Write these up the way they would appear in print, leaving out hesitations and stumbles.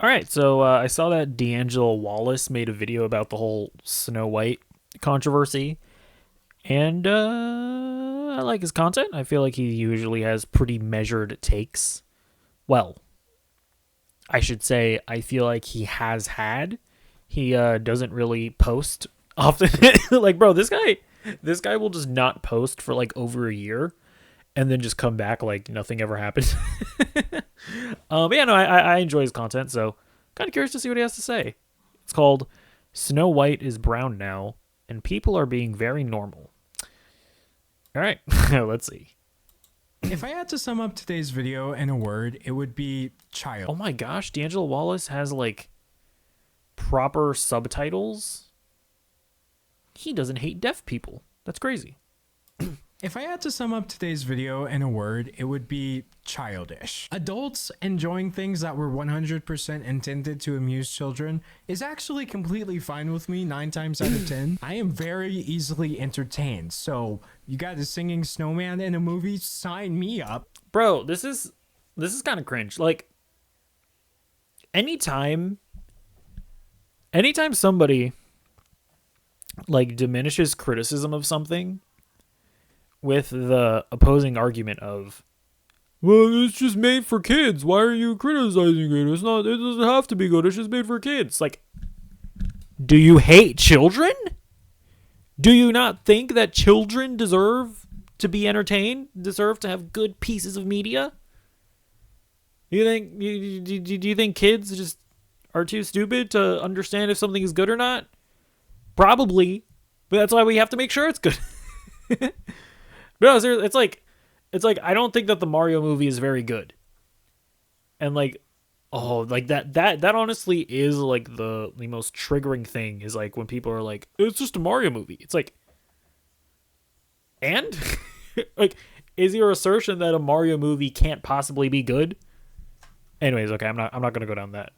All right, so I saw that D'Angelo Wallace made a video about the whole Snow White controversy, and I like his content. I feel like he usually has pretty measured takes. Well, I should say I feel like he has had. He doesn't really post often. Like, bro, this guy will just not post for like over a year, and then just come back like nothing ever happened. But yeah, no, I enjoy his content, so kind of curious to see what he has to say. It's called Snow White is Brown Now, and people are being very normal. All right, let's see. If I had to sum up today's video in a word, it would be Oh child. my gosh, D'Angelo Wallace has like proper subtitles. He doesn't hate deaf people. That's crazy. If I had to sum up today's video in a word, it would be childish. Adults enjoying things that were 100% intended to amuse children is actually completely fine with me 9 times out of 10. I am very easily entertained. So you got a singing snowman in a movie? Sign me up. Bro, this is kind of cringe. Like anytime somebody like diminishes criticism of something with the opposing argument of, well, it's just made for kids. Why are you criticizing it? It doesn't have to be good. It's just made for kids. Like, do you hate children? Do you not think that children deserve to be entertained? Deserve to have good pieces of media? Do you think kids just are too stupid to understand if something is good or not? Probably, but that's why we have to make sure it's good. No, it's like I don't think that the Mario movie is very good, and like, oh, like that honestly is like the most triggering thing is like when people are like, it's just a Mario movie. It's like, and like, is your assertion that a Mario movie can't possibly be good? Anyways, okay, I'm not gonna go down that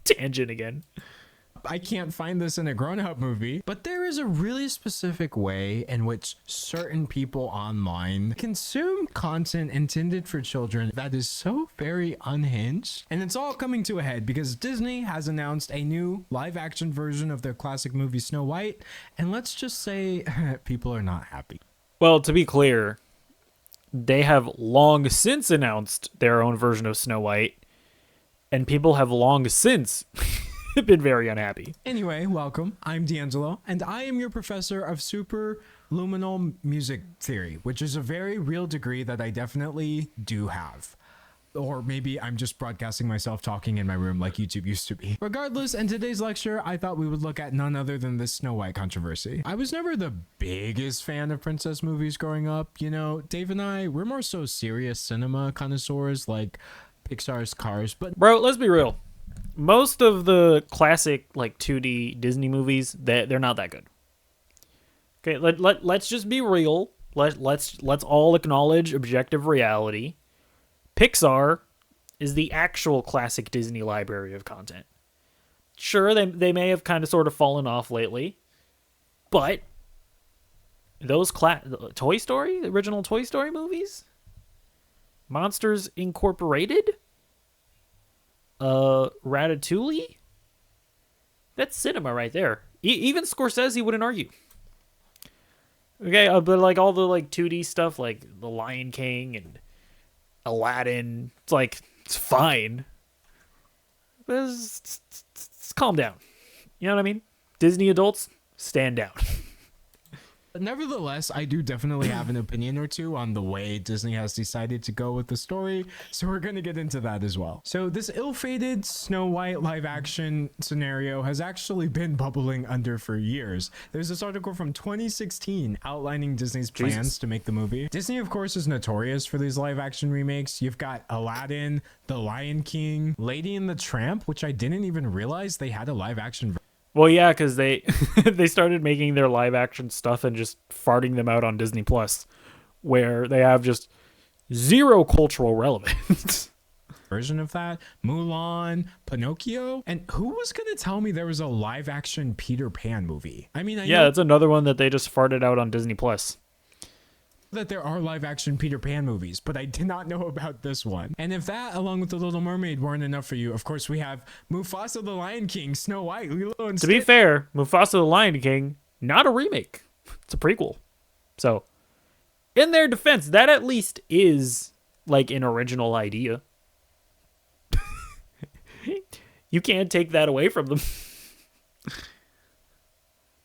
tangent again. I can't find this in a grown-up movie, but there is a really specific way in which certain people online consume content intended for children that is so very unhinged. And it's all coming to a head because Disney has announced a new live-action version of their classic movie Snow White, and let's just say people are not happy. Well, to be clear, they have long since announced their own version of Snow White, and people have long since been very unhappy. Anyway, welcome. I'm D'Angelo, and I am your professor of superluminal music theory, which is a very real degree that I definitely do have. Or maybe I'm just broadcasting myself talking in my room like YouTube used to be. Regardless, in today's lecture, I thought we would look at none other than this Snow White controversy. I was never the biggest fan of princess movies growing up. You know, Dave and I, we're more so serious cinema connoisseurs like Pixar's Cars, but Bro, let's be real. Most of the classic like 2D Disney movies, they're not that good. Okay, let's just be real. Let's all acknowledge objective reality. Pixar is the actual classic Disney library of content. Sure, they may have kind of sort of fallen off lately, but those Toy Story, the original Toy Story movies, Monsters Incorporated, Ratatouille, that's cinema right there. Even Scorsese wouldn't argue. Okay, but like all the like 2D stuff, like The Lion King and Aladdin, it's like, it's fine. But it's calm down. You know what I mean? Disney adults, stand down. But nevertheless, I do definitely have an opinion or two on the way Disney has decided to go with the story, so we're going to get into that as well. So this ill-fated Snow White live-action scenario has actually been bubbling under for years. There's this article from 2016 outlining Disney's plans to make the movie. Disney, of course, is notorious for these live-action remakes. You've got Aladdin, The Lion King, Lady and the Tramp, which I didn't even realize they had a live-action version. Well, yeah, because they they started making their live action stuff and just farting them out on Disney Plus, where they have just zero cultural relevance. Version of that, Mulan, Pinocchio, and who was gonna tell me there was a live action Peter Pan movie? I mean, I know That's another one that they just farted out on Disney Plus. that there are live action Peter Pan movies, but I did not know about this one. And if that, along with The Little Mermaid, weren't enough for you, of course we have Mufasa the Lion King, Snow White, Lilo and To be fair, Mufasa the Lion King, not a remake. It's a prequel. So, in their defense, that at least is like an original idea. You can't take that away from them.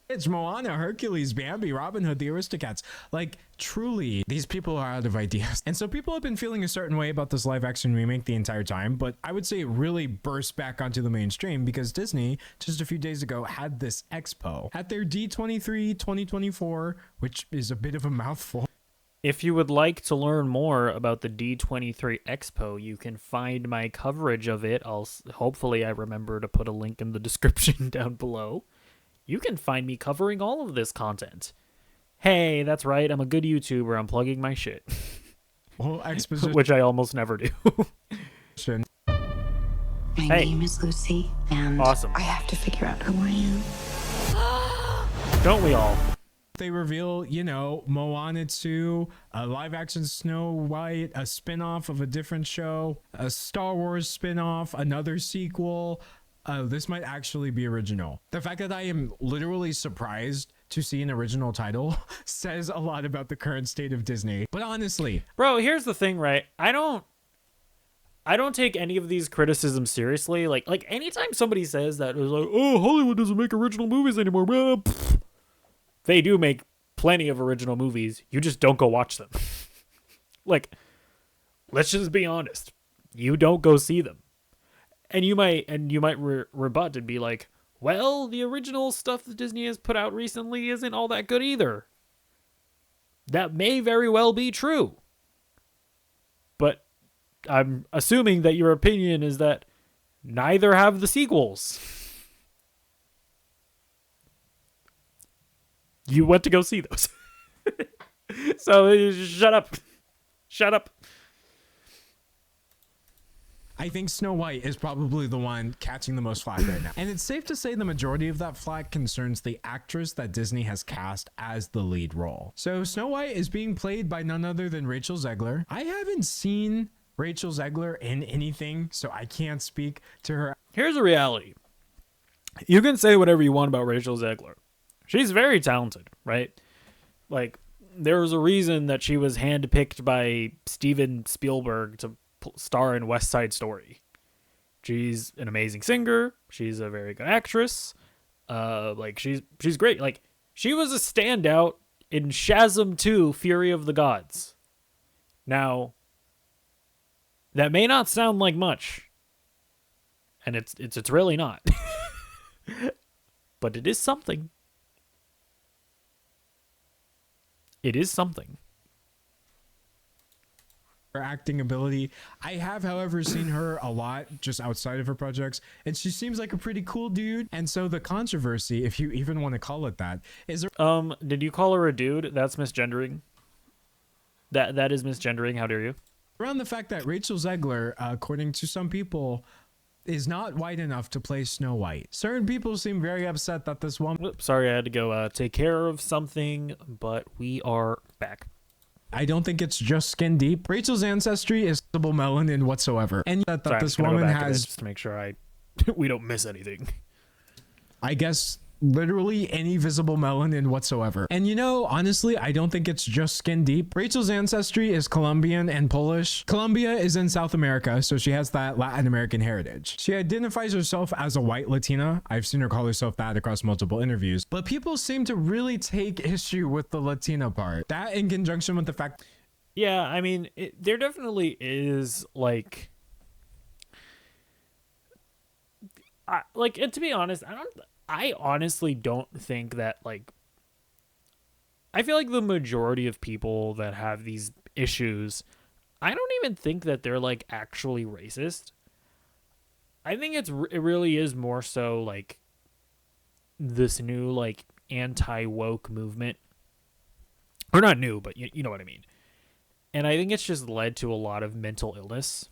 It's Moana, Hercules, Bambi, Robin Hood, the Aristocats. Like, truly, these people are out of ideas. And so people have been feeling a certain way about this live action remake the entire time, but I would say it really burst back onto the mainstream because Disney, just a few days ago, had this expo at their D23 2024, which is a bit of a mouthful. If you would like to learn more about the D23 Expo, you can find my coverage of it. Hopefully I remember to put a link in the description down below. You can find me covering all of this content. Hey, that's right. I'm a good YouTuber. I'm plugging my shit. Well, exposition. Which I almost never do. My Hey. name is Lucy, and Awesome. I have to figure out who I am. Don't we all? They reveal, you know, Moana 2, a live action Snow White, a spin-off of a different show, a Star Wars spin-off, another sequel. This might actually be original. The fact that I am literally surprised to see an original title says a lot about the current state of Disney. But honestly, Bro, here's the thing, right? I don't take any of these criticisms seriously. Like anytime somebody says that, it's like, oh, Hollywood doesn't make original movies anymore. Well, pfft. They do make plenty of original movies. You just don't go watch them. Like, let's just be honest. You don't go see them. And you might rebut and be like, well, the original stuff that Disney has put out recently isn't all that good either. That may very well be true. But I'm assuming that your opinion is that neither have the sequels. You went to go see those. So shut up. Shut up. I think Snow White is probably the one catching the most flack right now. And it's safe to say the majority of that flack concerns the actress that Disney has cast as the lead role. So Snow White is being played by none other than Rachel Zegler. I haven't seen Rachel Zegler in anything, so I can't speak to her. Here's a reality. You can say whatever you want about Rachel Zegler. She's very talented, right? Like, there was a reason that she was handpicked by Steven Spielberg to star in West Side Story. She's an amazing singer. She's a very good actress. Like she's great. Like she was a standout in Shazam 2: Fury of the Gods. Now, that may not sound like much, and it's really not. But it is something. It is something. Her acting ability. I have, however, seen her a lot just outside of her projects, and she seems like a pretty cool dude. And so the controversy, if you even want to call it that, is did you call her a dude? That's misgendering. That is misgendering. How dare you? around the fact that Rachel Zegler, according to some people, is not white enough to play Snow White. Certain people seem very upset that this woman. Oops, sorry, I had to go take care of something, but we are back. I don't think it's just skin deep. Rachel's ancestry is visible melanin whatsoever, and that Sorry, I'm this just gonna go woman back to this has, just to make sure we don't miss anything. I guess, literally any visible melanin whatsoever. And you know, honestly, I don't think it's just skin deep. Rachel's ancestry is Colombian and Polish. Colombia is in South America, so she has that Latin American heritage. She identifies herself as a white Latina. I've seen her call herself that across multiple interviews, but people seem to really take issue with the Latina part. That in conjunction with the fact. Yeah, I mean, there definitely is like, and to be honest, I honestly don't think that, like, I feel like the majority of people that have these issues, I don't even think that they're like actually racist. I think it really is more so like this new like anti-woke movement, or not new, but you know what I mean. And I think it's just led to a lot of mental illness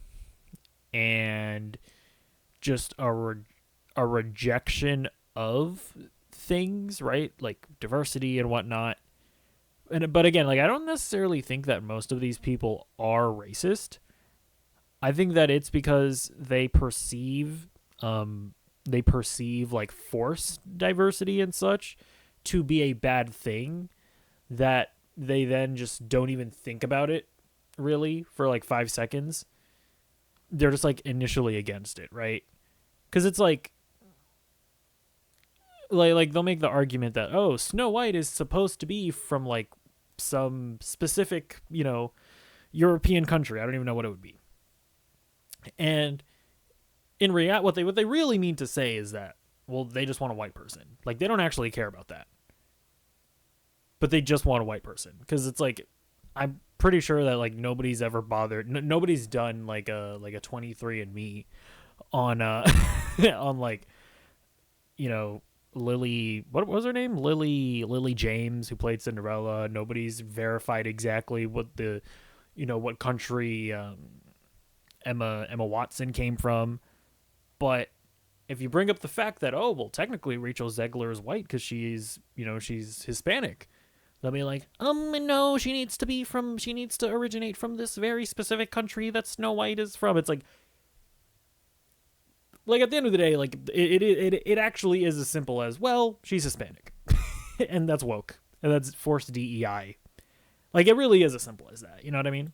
and just a rejection of things, right? Like diversity and whatnot. but again, like I don't necessarily think that most of these people are racist. I think that it's because they perceive like forced diversity and such to be a bad thing, that they then just don't even think about it really for like 5 seconds. They're just like initially against it, right? Because it's like they'll make the argument that, oh, Snow White is supposed to be from like some specific, European country. I don't even know what it would be. And in reality, what they really mean to say is that, well, they just want a white person. Like, they don't actually care about that, but they just want a white person. Because it's like, I'm pretty sure that like nobody's ever bothered. Nobody's done like a 23andMe on on like, Lily, what was her name? Lily James, who played Cinderella. Nobody's verified exactly what what country Emma Watson came from. But if you bring up the fact that, oh, well, technically Rachel Zegler is white because she's Hispanic, they'll be like, no, she needs to originate from this very specific country that Snow White is from. It's like at the end of the day, like it actually is as simple as, well, she's Hispanic, and that's woke, and that's forced DEI. Like, it really is as simple as that. You know what I mean?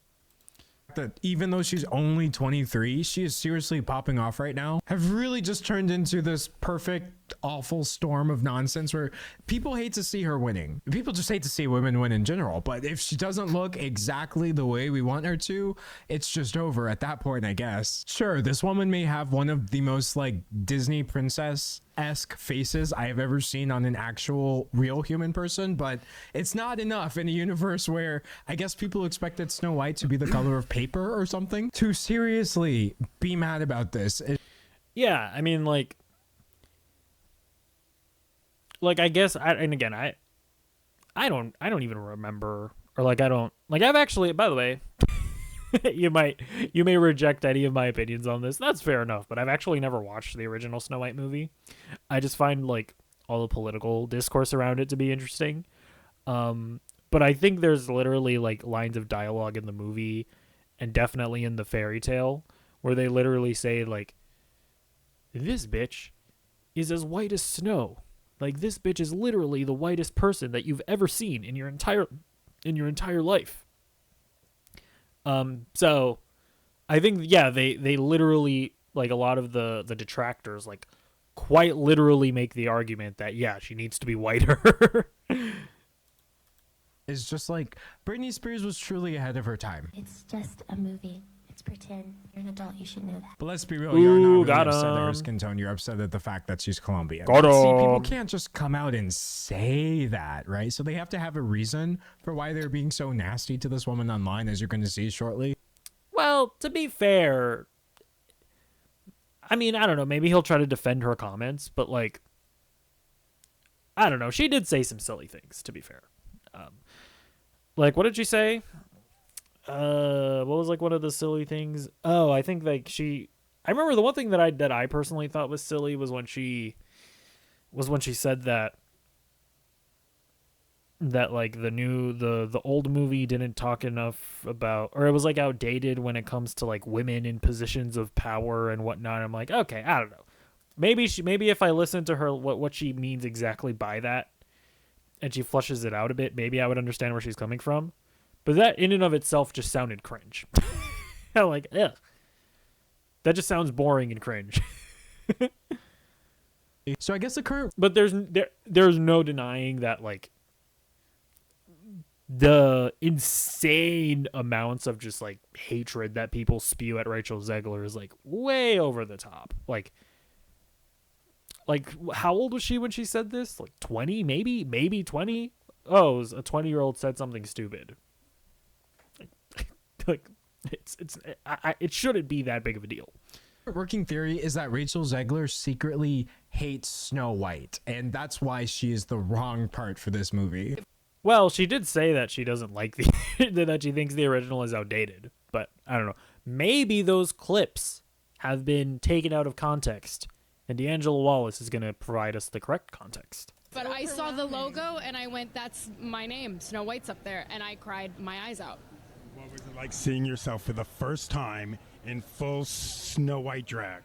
That even though she's only 23, she is seriously popping off right now, have really just turned into this perfect awful storm of nonsense where people hate to see her winning. People just hate to see women win in general, but if she doesn't look exactly the way we want her to, it's just over at that point, I guess. Sure, this woman may have one of the most like Disney princess-esque faces I have ever seen on an actual real human person, but it's not enough in a universe where I guess people expected Snow White to be the color of paper or something to seriously be mad about this. Yeah, I mean, like I guess I don't even remember, or like I don't like I've actually, by the way, you may reject any of my opinions on this. That's fair enough, but I've actually never watched the original Snow White movie. I just find like all the political discourse around it to be interesting. But I think there's literally like lines of dialogue in the movie and definitely in the fairy tale where they literally say like, this bitch is as white as snow. Like, this bitch is literally the whitest person that you've ever seen in your entire life. So I think, yeah, they literally, like, a lot of the detractors, like, quite literally make the argument that, yeah, she needs to be whiter. It's just like Britney Spears was truly ahead of her time. It's just a movie. It's pretend. You're an adult. You should know that. But let's be real, you're not really got upset at her 'em. skin tone. You're upset at the fact that she's Colombian. Got See, people 'em. can't just come out and say that, right? So they have to have a reason for why they're being so nasty to this woman online, as you're going to see shortly. Well, to be fair, I mean, I don't know. Maybe he'll try to defend her comments, but like, I don't know. She did say some silly things, to be fair. Like, what did she say? What was like one of the silly things? Oh, I think like I remember the one thing that I personally thought was silly was when she said that like the old movie didn't talk enough about, or it was like outdated when it comes to like women in positions of power and whatnot. I'm like, okay, I don't know. Maybe if I listen to her what she means exactly by that, and she flushes it out a bit, maybe I would understand where she's coming from. But that in and of itself just sounded cringe. I'm like, ugh. That just sounds boring and cringe. So I guess the current... But there's no denying that like the insane amounts of just like hatred that people spew at Rachel Zegler is like way over the top. Like how old was she when she said this? Like 20, maybe 20. Oh, it was a 20-year-old said something stupid. Like it shouldn't be that big of a deal. Working theory is that Rachel Zegler secretly hates Snow White, and that's why she is the wrong part for this movie. Well, she did say that she doesn't like that she thinks the original is outdated, but I don't know. Maybe those clips have been taken out of context, and D'Angelo Wallace is going to provide us the correct context. But I saw the logo and I went, that's my name. Snow White's up there. And I cried my eyes out. What was it like seeing yourself for the first time in full Snow White drag?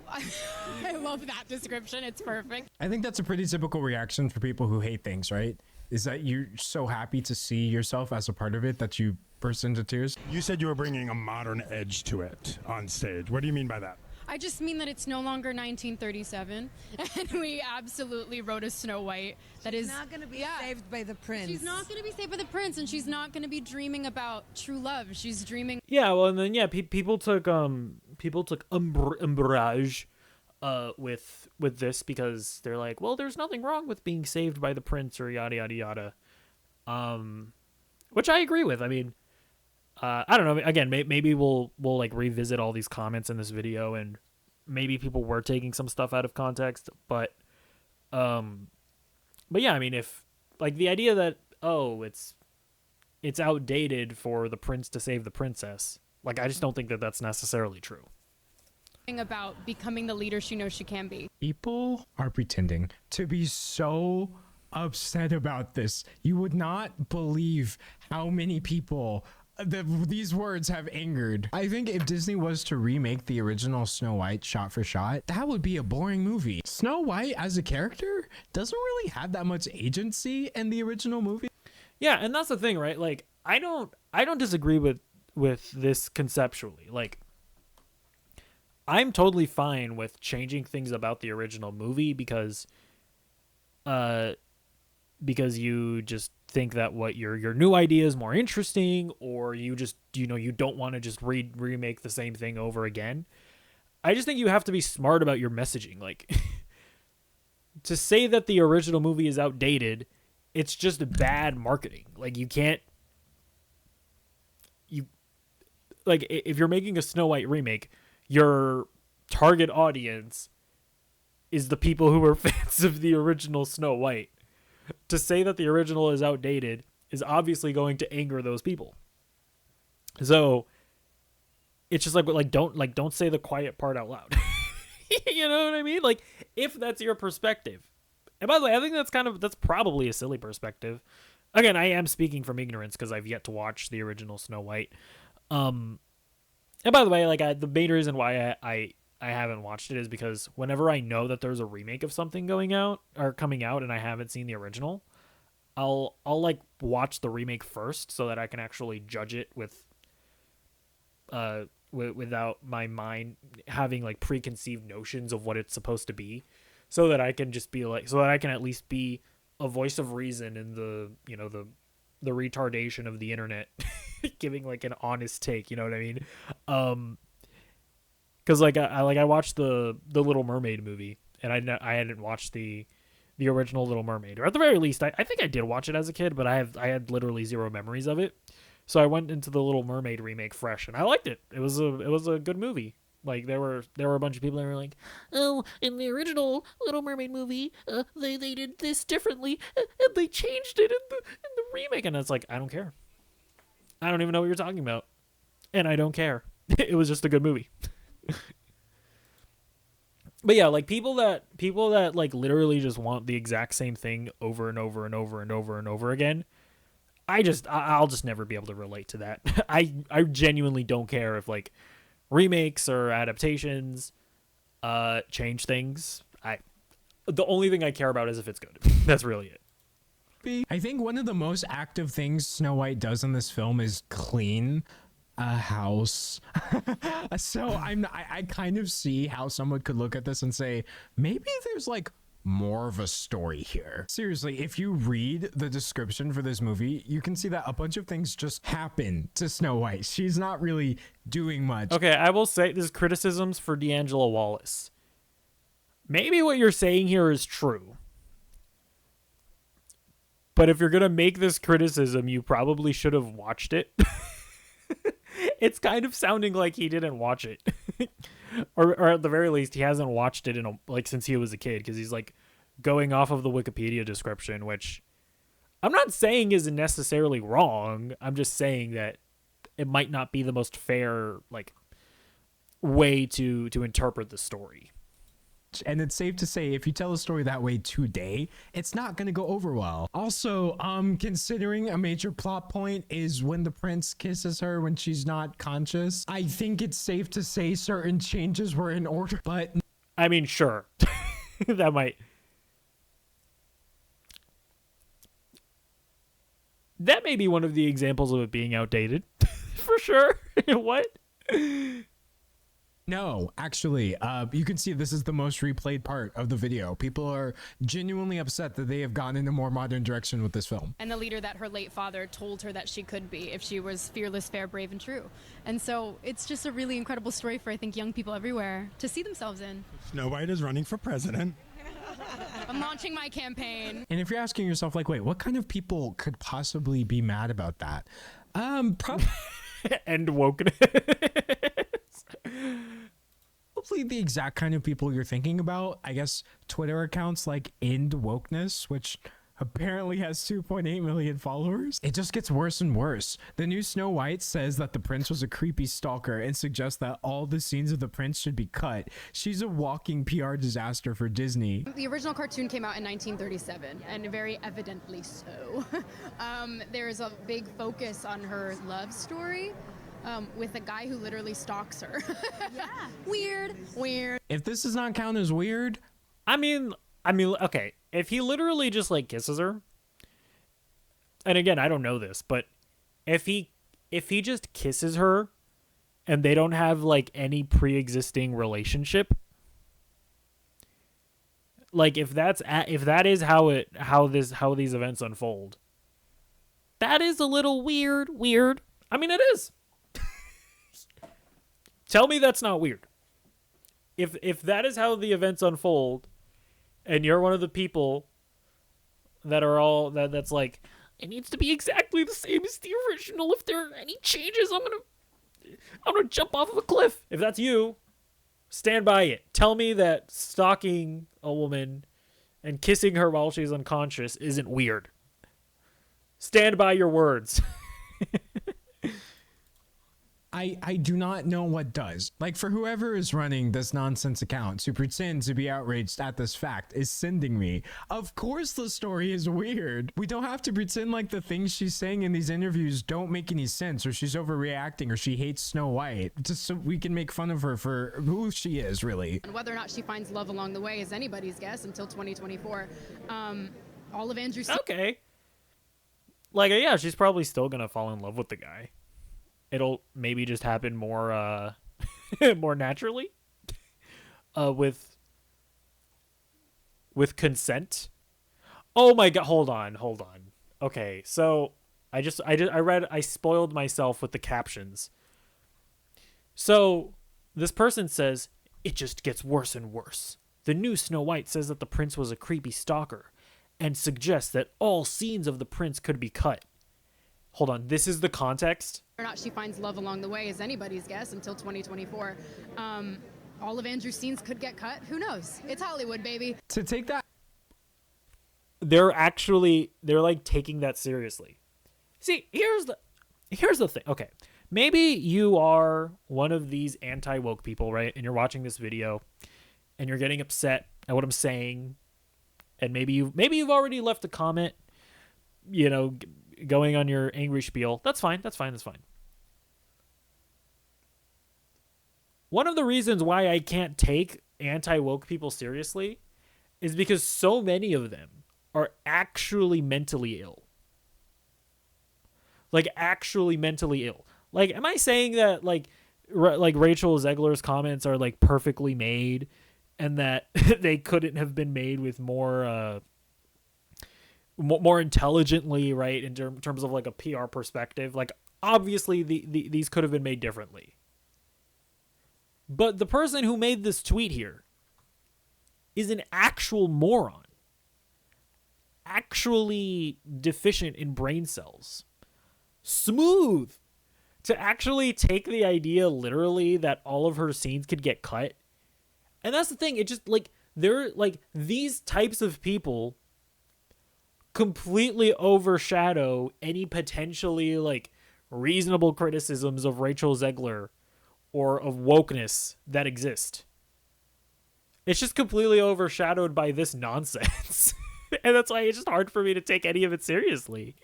I love that description. It's perfect. I think that's a pretty typical reaction for people who hate things, right? Is that you're so happy to see yourself as a part of it that you burst into tears? You said you were bringing a modern edge to it on stage. What do you mean by that? I just mean that it's no longer 1937, and we absolutely wrote a Snow White that is not going to be saved by the prince. She's not going to be saved by the prince, and she's not going to be dreaming about true love. She's dreaming. Yeah, well, and then people took umbrage with this because they're like, well, there's nothing wrong with being saved by the prince or yada yada yada, which I agree with. I mean, I don't know. Again, maybe we'll like revisit all these comments in this video, and maybe people were taking some stuff out of context, but yeah, I mean, if like the idea that it's outdated for the prince to save the princess, like I just don't think that that's necessarily true. About becoming the leader she knows she can be. People are pretending to be so upset about this. You would not believe how many people these words have angered. I think if Disney was to remake the original Snow White shot for shot, that would be a boring movie. Snow White as a character doesn't really have that much agency in the original movie. Yeah, and that's the thing, right? Like I don't disagree with this conceptually. Like I'm totally fine with changing things about the original movie because you just think that what your new idea is more interesting, or you just you don't want to just remake the same thing over again. I just think you have to be smart about your messaging. Like to say that the original movie is outdated, it's just bad marketing. Like if you're making a Snow White remake, your target audience is the people who are fans of the original Snow White. To say that the original is outdated is obviously going to anger those people. So it's just don't say the quiet part out loud. You know what I mean? Like if that's your perspective. And by the way, I think that's probably a silly perspective. Again, I am speaking from ignorance because I've yet to watch the original Snow White. And by the way, like the main reason why I haven't watched it is because whenever I know that there's a remake of something coming out and I haven't seen the original, I'll like watch the remake first so that I can actually judge it without my mind having like preconceived notions of what it's supposed to be, so that I can at least be a voice of reason in the retardation of the internet, giving like an honest take, you know what I mean? Because I watched the Little Mermaid movie, and I hadn't watched the original Little Mermaid, or at the very least, I think I did watch it as a kid, but I had literally zero memories of it. So I went into the Little Mermaid remake fresh, and I liked it. It was a good movie. Like there were a bunch of people that were like, oh, in the original Little Mermaid movie, they did this differently, and they changed it in the remake, and it's like, I don't care. I don't even know what you're talking about, and I don't care. It was just a good movie. But yeah, like people that like literally just want the exact same thing over and over and over and over and over again, I'll just never be able to relate to that. I genuinely don't care if like remakes or adaptations change things. The only thing I care about is if it's good. That's really it. I think one of the most active things Snow White does in this film is clean a house. So I kind of see how someone could look at this and say, maybe there's like more of a story here. Seriously, if you read the description for this movie, you can see that a bunch of things just happen to Snow White. She's not really doing much. Okay, I will say there's criticisms for D'Angelo Wallace. Maybe what you're saying here is true. But if you're going to make this criticism, you probably should have watched it. It's kind of sounding like he didn't watch it. or at the very least, he hasn't watched it since he was a kid, because he's like going off of the Wikipedia description, which I'm not saying is necessarily wrong. I'm just saying that it might not be the most fair like way to interpret the story. And it's safe to say if you tell a story that way today, it's not going to go over well. Also, considering a major plot point is when the prince kisses her when she's not conscious, I think it's safe to say certain changes were in order, but I mean, sure. That might... That may be one of the examples of it being outdated. For sure. What? no, actually, you can see this is the most replayed part of the video. People are genuinely upset that they have gone in a more modern direction with this film. And the leader that her late father told her that she could be if she was fearless, fair, brave, and true. And so it's just a really incredible story for, I think, young people everywhere to see themselves in. Snow White is running for president. I'm launching my campaign. And if you're asking yourself, like, wait, what kind of people could possibly be mad about that? Probably End wokeness. the exact kind of people you're thinking about. I guess Twitter accounts like End Wokeness, which apparently has 2.8 million followers. It just gets worse and worse. The new Snow White says that the prince was a creepy stalker and suggests that all the scenes of the prince should be cut. She's a walking PR disaster for Disney. The original cartoon came out in 1937, and very evidently so. There is a big focus on her love story with a guy who literally stalks her. Yeah. Weird. If this does not count as weird, I mean, okay. If he literally just like kisses her, and again, I don't know this, but if he just kisses her and they don't have like any pre-existing relationship, like if that is how these events unfold, that is a little weird. I mean, it is. Tell me that's not weird. If that is how the events unfold, and you're one of the people that are all that's like, it needs to be exactly the same as the original. If there are any changes, I'm gonna jump off of a cliff. If that's you, stand by it. Tell me that stalking a woman and kissing her while she's unconscious isn't weird. Stand by your words. I do not know what does. Like, for whoever is running this nonsense account to pretend to be outraged at this fact is sending me, of course the story is weird. We don't have to pretend like the things she's saying in these interviews don't make any sense, or she's overreacting, or she hates Snow White, just so we can make fun of her for who she is, really. And whether or not she finds love along the way is anybody's guess until 2024. All of Andrew's... Okay. Like, yeah, she's probably still gonna fall in love with the guy. It'll maybe just happen more more naturally with consent. Oh my god, hold on. Okay, so I spoiled myself with the captions. So this person says, it just gets worse and worse. The new Snow White says that the prince was a creepy stalker and suggests that all scenes of the prince could be cut. Hold on, this is the context. Whether or not she finds love along the way is anybody's guess until 2024. All of Andrew's scenes could get cut. Who knows? It's Hollywood, baby. To take that... They're like taking that seriously. See, here's the thing. Okay, maybe you are one of these anti-woke people, right? And you're watching this video and you're getting upset at what I'm saying. And maybe you've already left a comment, you know, going on your angry spiel. That's fine. One of the reasons why I can't take anti-woke people seriously is because so many of them are actually mentally ill. Like, actually mentally ill. Like, am I saying that, like Rachel Zegler's comments are, like, perfectly made and that they couldn't have been made with more intelligently, right, in terms of, like, a PR perspective? Like, obviously, these could have been made differently. But the person who made this tweet here is an actual moron. Actually deficient in brain cells. Smooth to actually take the idea literally that all of her scenes could get cut. And that's the thing. It just, like, they're, like, these types of people completely overshadow any potentially, like, reasonable criticisms of Rachel Zegler or of wokeness that exist. it's just completely overshadowed by this nonsense. And that's why it's just hard for me to take any of it seriously.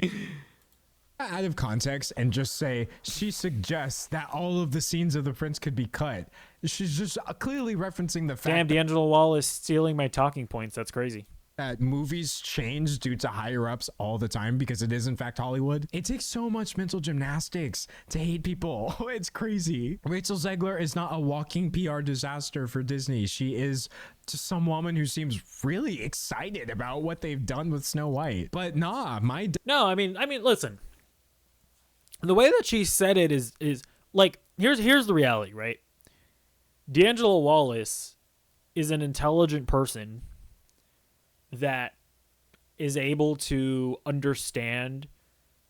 Out of context and just say she suggests that all of the scenes of the prince could be cut. She's just clearly referencing the fact Damn, D'Angelo Wallace stealing my talking points. That's crazy. that movies change due to higher ups all the time because it is in fact Hollywood. It takes so much mental gymnastics to hate people. It's crazy. Rachel Zegler is not a walking PR disaster for Disney. She is just some woman who seems really excited about what they've done with Snow White. But nah, No, I mean, listen. The way that she said it is like, here's the reality, right? D'Angelo Wallace is an intelligent person that is able to understand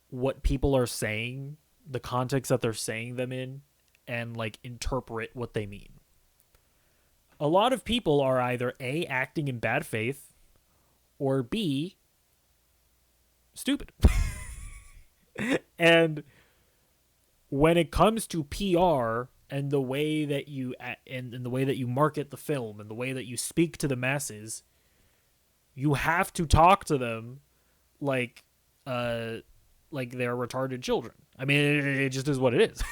what people are saying, the context that they're saying them in, and like interpret what they mean. A lot of people are either A, acting in bad faith, or B, stupid. And when it comes to PR and the way that you and the way that you market the film and the way that you speak to the masses, you have to talk to them like they're retarded children. I mean, it just is what it is.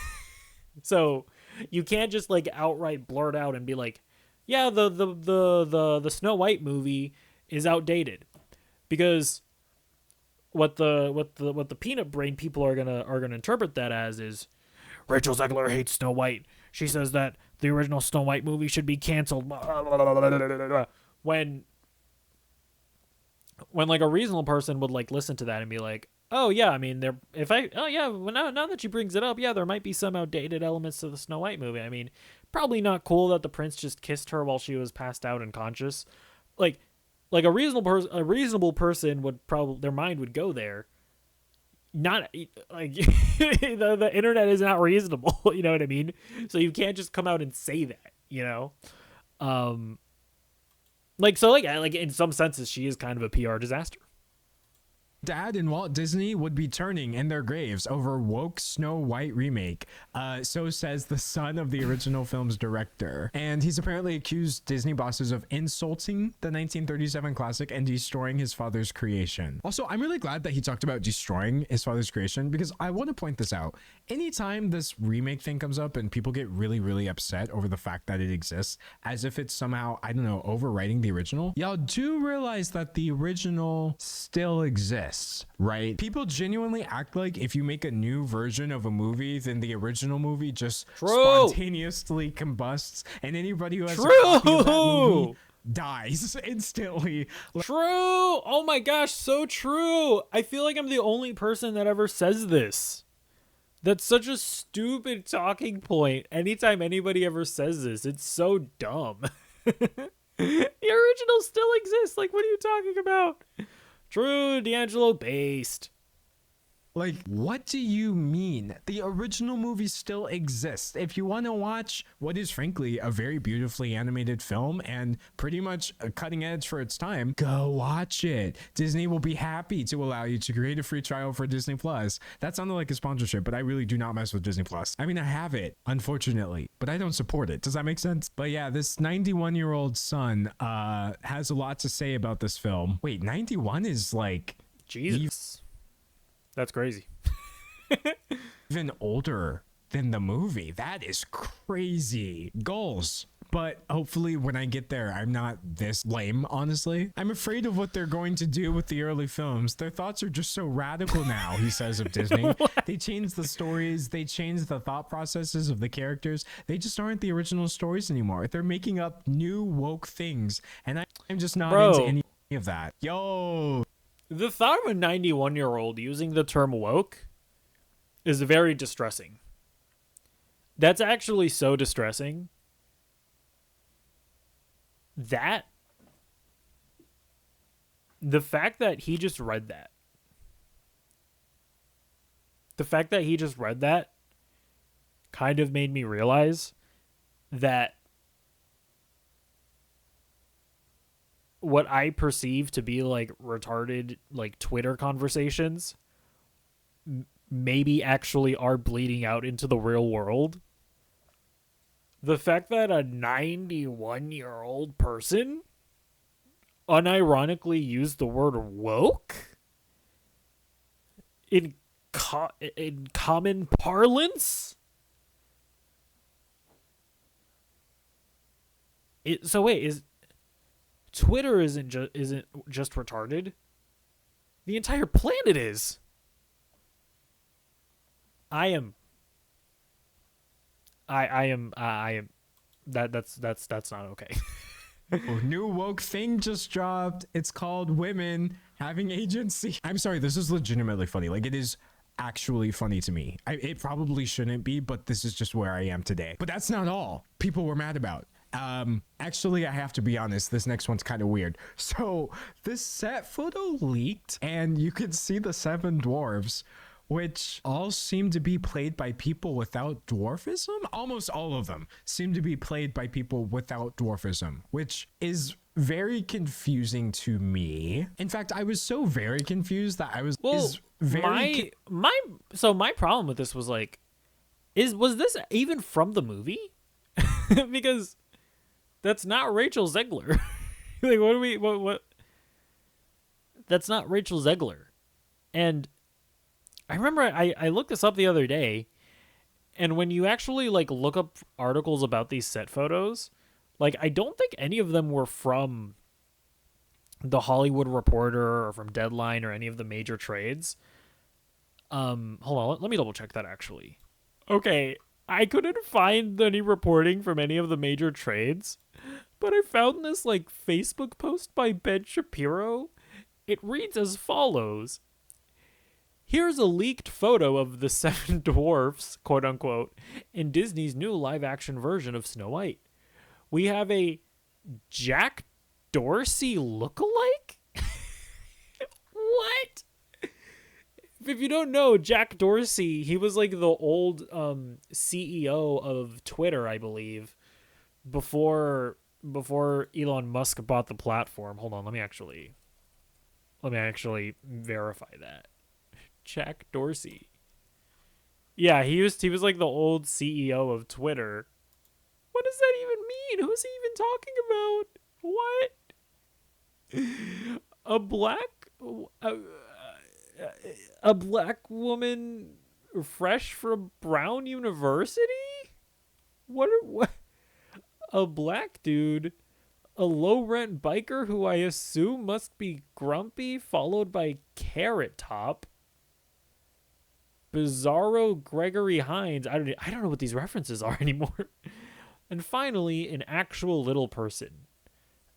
So you can't just like outright blurt out and be like, yeah, the Snow White movie is outdated, because what the peanut brain people are gonna interpret that as is Rachel Zegler hates Snow White. She says that the original Snow White movie should be canceled. When like a reasonable person would like listen to that and be like, oh yeah, I mean now that she brings it up, yeah, there might be some outdated elements to the Snow White movie. I mean, probably not cool that the prince just kissed her while she was passed out unconscious. Like a reasonable person would probably, their mind would go there. Not like the internet is not reasonable, you know what I mean? So you can't just come out and say that, you know? Like in some senses she is kind of a PR disaster. Dad and Walt Disney would be turning in their graves over woke Snow White remake. So says the son of the original film's director. And he's apparently accused Disney bosses of insulting the 1937 classic and destroying his father's creation. Also, I'm really glad that he talked about destroying his father's creation, because I want to point this out. Anytime this remake thing comes up and people get really, really upset over the fact that it exists, as if it's somehow, I don't know, overwriting the original, y'all do realize that the original still exists. Right? People genuinely act like if you make a new version of a movie, then the original movie just spontaneously combusts, and anybody who has a copy of that movie dies instantly. True! Oh my gosh, so true! I feel like I'm the only person that ever says this. That's such a stupid talking point. Anytime anybody ever says this, it's so dumb. The original still exists. Like, what are you talking about? True, D'Angelo based. Like, what do you mean? The original movie still exists. If you want to watch what is frankly a very beautifully animated film and pretty much a cutting edge for its time, go watch it. Disney will be happy to allow you to create a free trial for Disney Plus. That sounded like a sponsorship, but I really do not mess with Disney Plus. I mean, I have it, unfortunately, but I don't support it. Does that make sense? But yeah, this 91-year-old son has a lot to say about this film. Wait, 91 is like... Jesus. That's crazy. Even older than the movie. That is crazy. Goals. But hopefully when I get there, I'm not this lame, honestly. I'm afraid of what they're going to do with the early films. Their thoughts are just so radical now, he says of Disney. They change the stories. They change the thought processes of the characters. They just aren't the original stories anymore. They're making up new woke things. And I'm just not into any of that. Yo. The thought of a 91-year-old using the term woke is very distressing. That's actually so distressing that the fact that he just read that, kind of made me realize that what I perceive to be like retarded, like Twitter conversations, maybe actually are bleeding out into the real world. the fact that a 91-year-old person unironically used the word woke in common parlance. So wait, is Twitter isn't just retarded? The entire planet is. I am. That's not okay. Oh, new woke thing just dropped. It's called women having agency. I'm sorry, this is legitimately funny. Like, it is actually funny to me. It probably shouldn't be, but this is just where I am today. But that's not all people were mad about. Actually, I have to be honest, this next one's kind of weird. So this set photo leaked and you can see the 7 dwarves, which all seem to be played by people without dwarfism. Almost all of them seem to be played by people without dwarfism, which is very confusing to me. In fact, I was so very confused that I was my problem with this was like, was this even from the movie? Because that's not Rachel Zegler. Like, what? That's not Rachel Zegler. And I remember I looked this up the other day, and when you actually like look up articles about these set photos, like I don't think any of them were from the Hollywood Reporter or from Deadline or any of the major trades. Hold on, let me double check that actually. Okay, I couldn't find any reporting from any of the major trades, but I found this like Facebook post by Ben Shapiro. It reads as follows. Here's a leaked photo of the 7 dwarfs, quote unquote, in Disney's new live-action version of Snow White. We have a Jack Dorsey lookalike? What? If you don't know, Jack Dorsey, he was like the old CEO of Twitter, I believe, before Elon Musk bought the platform. Hold on, let me actually verify that. Jack Dorsey. Yeah, he was like the old CEO of Twitter. What does that even mean? Who's he even talking about? What? A black woman fresh from Brown University? What? A black dude, a low-rent biker who I assume must be grumpy, followed by Carrot Top. Bizarro Gregory Hines. I don't know what these references are anymore. And finally, an actual little person.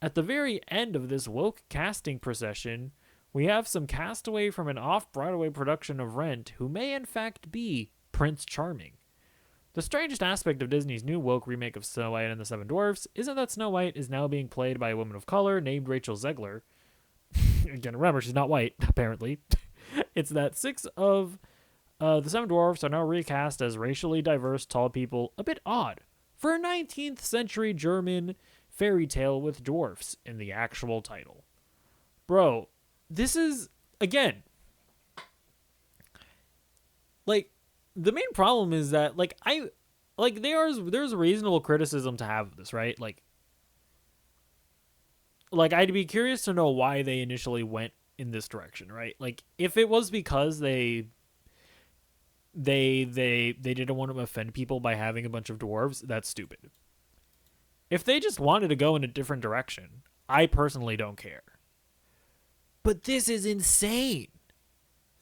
At the very end of this woke casting procession, we have some castaway from an off-Broadway production of Rent who may in fact be Prince Charming. The strangest aspect of Disney's new woke remake of Snow White and the 7 Dwarfs isn't that Snow White is now being played by a woman of color named Rachel Zegler. Again, remember, she's not white, apparently. It's that 6 of the 7 Dwarfs are now recast as racially diverse tall people, a bit odd for a 19th century German fairy tale with dwarfs in the actual title. Bro, this is, again, like, the main problem is that, there's reasonable criticism to have of this, right? Like, I'd be curious to know why they initially went in this direction, right? Like, if it was because they didn't want to offend people by having a bunch of dwarves, that's stupid. If they just wanted to go in a different direction, I personally don't care. But this is insane.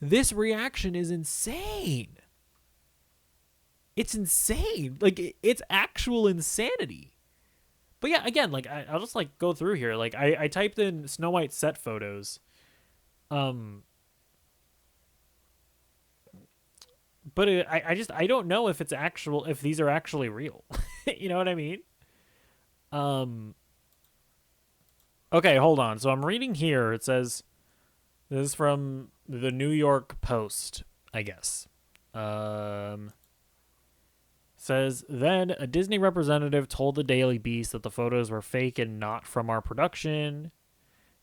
This reaction is insane. It's insane. Like, it's actual insanity. But yeah, again, like, I'll just, like, go through here. Like, I typed in Snow White set photos. But I don't know if if these are actually real. You know what I mean? Okay, hold on. So I'm reading here. It says, this is from the New York Post, I guess. Says, then a Disney representative told the Daily Beast that the photos were fake and not from our production.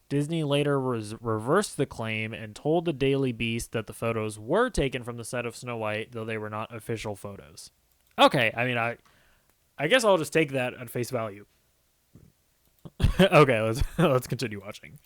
Disney later reversed the claim and told the Daily Beast that the photos were taken from the set of Snow White, though they were not official photos. Okay, I mean, I guess I'll just take that at face value. Okay, let's continue watching.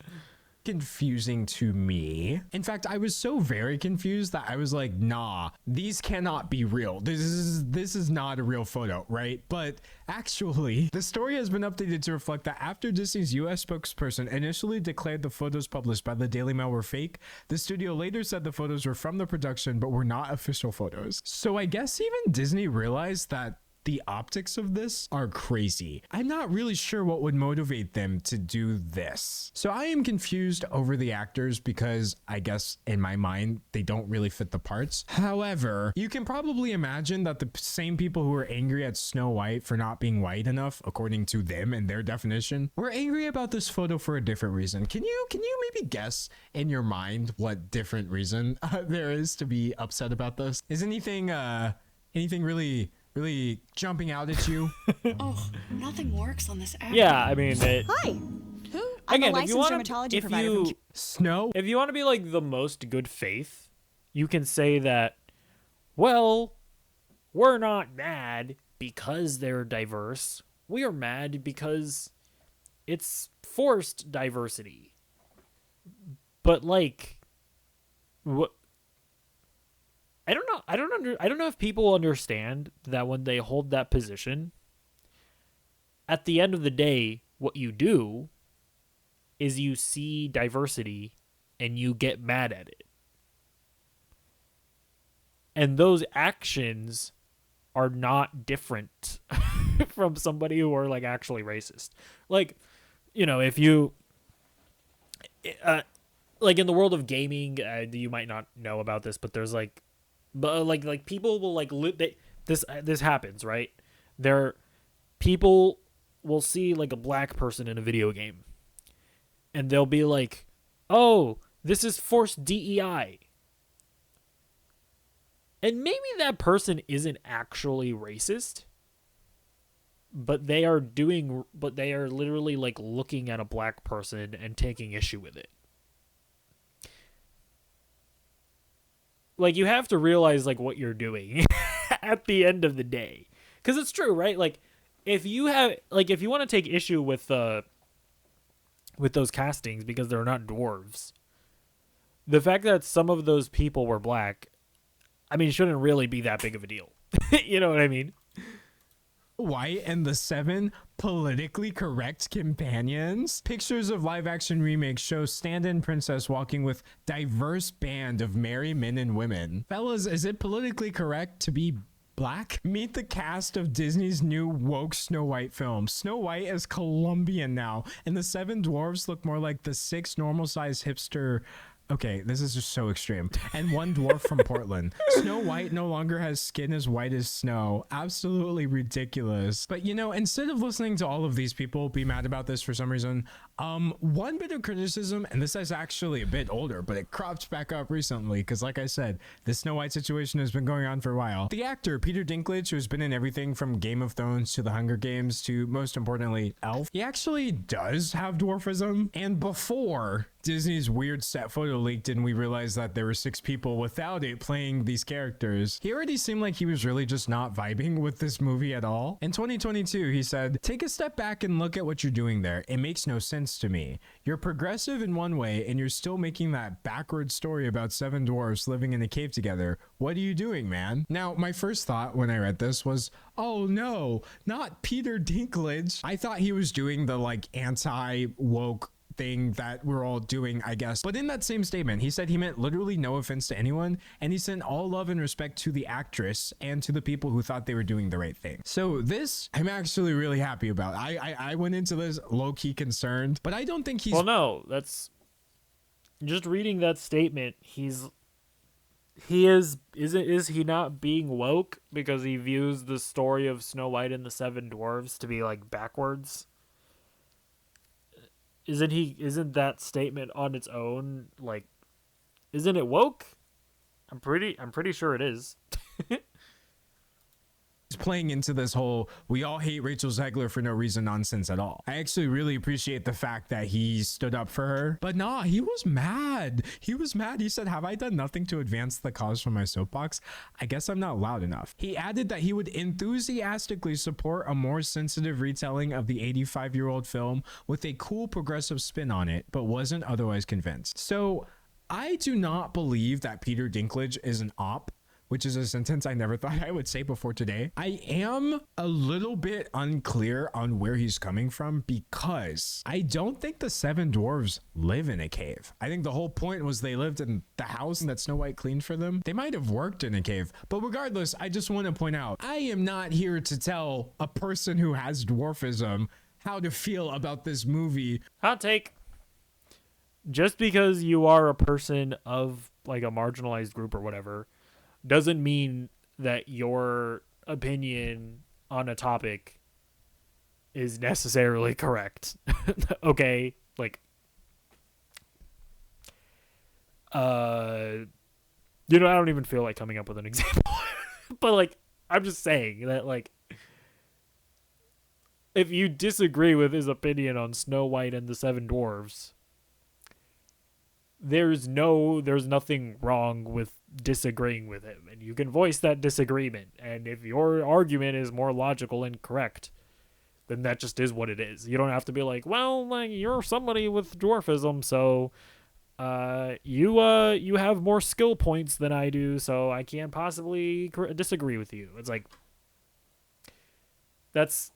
Confusing to me. In fact, I was so very confused that I was like, nah, these cannot be real. This is not a real photo, right? But actually, the story has been updated to reflect that after Disney's US spokesperson initially declared the photos published by the Daily Mail were fake, the studio later said the photos were from the production but were not official photos. So I guess even Disney realized that the optics of this are crazy. I'm not really sure what would motivate them to do this. So I am confused over the actors because I guess in my mind, they don't really fit the parts. However, you can probably imagine that the same people who were angry at Snow White for not being white enough, according to them and their definition, were angry about this photo for a different reason. Can you maybe guess in your mind what different reason there is to be upset about this? Is anything really jumping out at you? Oh, nothing works on this app. Yeah, I mean, Hi. Who? I'm again, a if you licensed want dermatology provider from Snow? if you want to be like the most good faith, you can say that, well, we're not mad because they're diverse. We are mad because it's forced diversity. But like, what? I don't know. I don't know if people understand that when they hold that position, at the end of the day, what you do is you see diversity and you get mad at it. And those actions are not different from somebody who are like actually racist. Like, you know, if you like in the world of gaming, you might not know about this, but there's like people will like this happens, right? People will see like a black person in a video game and they'll be like, "Oh, this is forced DEI." And maybe that person isn't actually racist, but they are literally like looking at a black person and taking issue with it. Like, you have to realize like what you're doing at the end of the day, because it's true, right? Like, if you want to take issue with those castings because they're not dwarves, the fact that some of those people were black, I mean, shouldn't really be that big of a deal. You know what I mean? White and the 7 politically correct companions. Pictures of live action remakes show stand-in princess walking with diverse band of merry men and women. Fellas, is it politically correct to be black? Meet the cast of Disney's new woke Snow White film. Snow White is Colombian now, and the 7 dwarves look more like the 6 normal-sized hipster. Okay, this is just so extreme. And 1 dwarf from Portland. Snow White no longer has skin as white as snow. Absolutely ridiculous. But you know, instead of listening to all of these people be mad about this for some reason, one bit of criticism, and this is actually a bit older, but it cropped back up recently because, like I said, the Snow White situation has been going on for a while. The actor Peter Dinklage, who's been in everything from Game of Thrones to The Hunger Games to, most importantly, Elf, he actually does have dwarfism. And before Disney's weird set photo leaked and we realized that there were 6 people without it playing these characters, he already seemed like he was really just not vibing with this movie at all. In 2022, he said, "Take a step back and look at what you're doing there. It makes no sense to me. You're progressive in one way and you're still making that backward story about 7 dwarfs living in a cave together. What are you doing, man?" Now, my first thought when I read this was, oh no, not Peter Dinklage. I thought he was doing the like anti-woke thing that we're all doing, I guess. But in that same statement, he said he meant literally no offense to anyone, and he sent all love and respect to the actress and to the people who thought they were doing the right thing. So this, I'm actually really happy about. I went into this low-key concerned, but I don't think he's... Well, no, that's... Just reading that statement, is he not being woke because he views the story of Snow White and the 7 dwarves to be like backwards? Isn't that statement on its own like, isn't it woke? I'm pretty sure it is. playing into this whole we all hate Rachel Zegler for no reason nonsense at all. I actually really appreciate the fact that he stood up for her. But nah, he was mad. He was mad. He said, have I done nothing to advance the cause from my soapbox? I guess I'm not loud enough. He added that he would enthusiastically support a more sensitive retelling of the 85-year-old film with a cool progressive spin on it, but wasn't otherwise convinced. So I do not believe that Peter Dinklage is an op, which is a sentence I never thought I would say before today. I am a little bit unclear on where he's coming from because I don't think the 7 dwarves live in a cave. I think the whole point was they lived in the house that Snow White cleaned for them. They might have worked in a cave, but regardless, I just want to point out, I am not here to tell a person who has dwarfism how to feel about this movie. Hot take. Just because you are a person of like a marginalized group or whatever doesn't mean that your opinion on a topic is necessarily correct. Okay? Like, I don't even feel like coming up with an example. But, like, I'm just saying that, like, if you disagree with his opinion on Snow White and the 7 Dwarves, there's nothing wrong with disagreeing with him, and you can voice that disagreement, and if your argument is more logical and correct, then that just is what it is. You don't have to be like, well, like, you're somebody with dwarfism, so you have more skill points than I do, so I can't possibly disagree with you. It's like, that's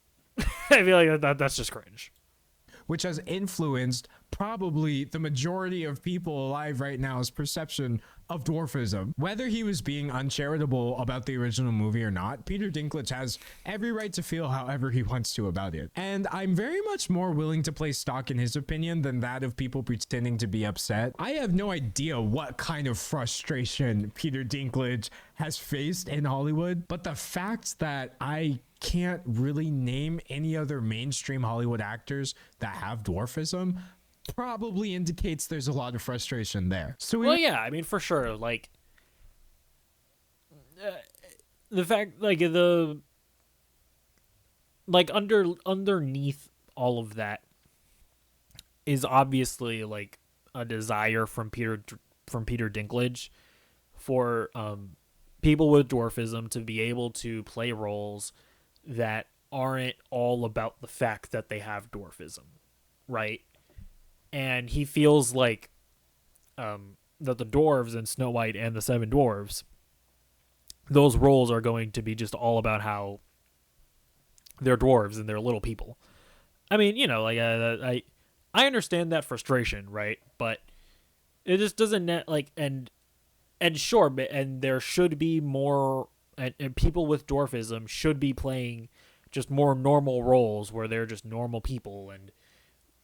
I feel like that's just cringe. Which has influenced probably the majority of people alive right now's perception of dwarfism. Whether he was being uncharitable about the original movie or not, Peter Dinklage has every right to feel however he wants to about it. And I'm very much more willing to place stock in his opinion than that of people pretending to be upset. I have no idea what kind of frustration Peter Dinklage has faced in Hollywood, but the fact that I can't really name any other mainstream Hollywood actors that have dwarfism probably indicates there's a lot of frustration there. So well, yeah, I mean, for sure, like, the fact, like, underneath all of that is obviously, like, a desire from Peter Dinklage for people with dwarfism to be able to play roles that aren't all about the fact that they have dwarfism, right? And he feels like that the dwarves in Snow White and the 7 Dwarves, those roles are going to be just all about how they're dwarves and they're little people. I mean, you know, like, I understand that frustration, right? But it just doesn't and sure, and there should be more, and people with dwarfism should be playing just more normal roles where they're just normal people, and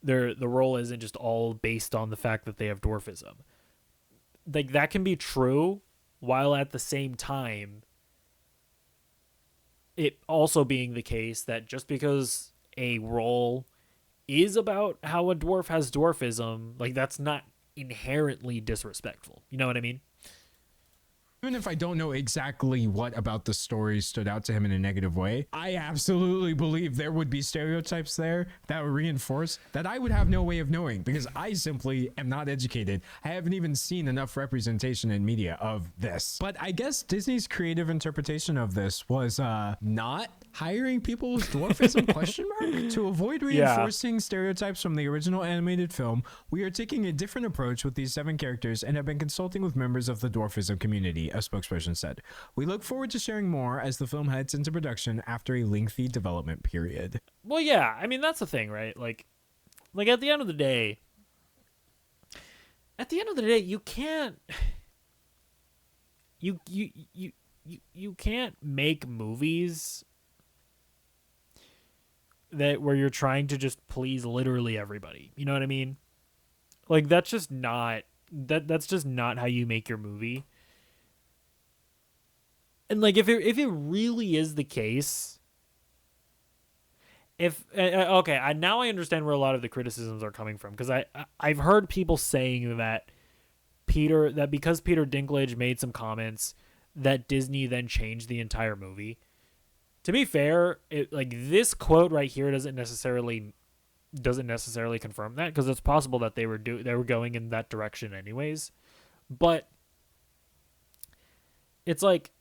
the role isn't just all based on the fact that they have dwarfism. Like, that can be true, while at the same time it also being the case that just because a role is about how a dwarf has dwarfism, like, that's not inherently disrespectful. You know what I mean? Even if I don't know exactly what about the story stood out to him in a negative way, I absolutely believe there would be stereotypes there that would reinforce that I would have no way of knowing because I simply am not educated. I haven't even seen enough representation in media of this. But I guess Disney's creative interpretation of this was not hiring people with dwarfism question mark to avoid reinforcing stereotypes from the original animated film. We are taking a different approach with these 7 characters and have been consulting with members of the dwarfism community, a spokesperson said. We look forward to sharing more as the film heads into production after a lengthy development period. Well, yeah, I mean, that's the thing, right? Like at the end of the day, you can't you can't make movies that where you're trying to just please literally everybody. You know what I mean? Like, that's just not that's just not how you make your movie. And like, if it really is the case, now I understand where a lot of the criticisms are coming from, because I've heard people saying that because Peter Dinklage made some comments, that Disney then changed the entire movie to be fair, like this quote right here doesn't necessarily confirm that, because it's possible that they were going in that direction anyways. But it's like,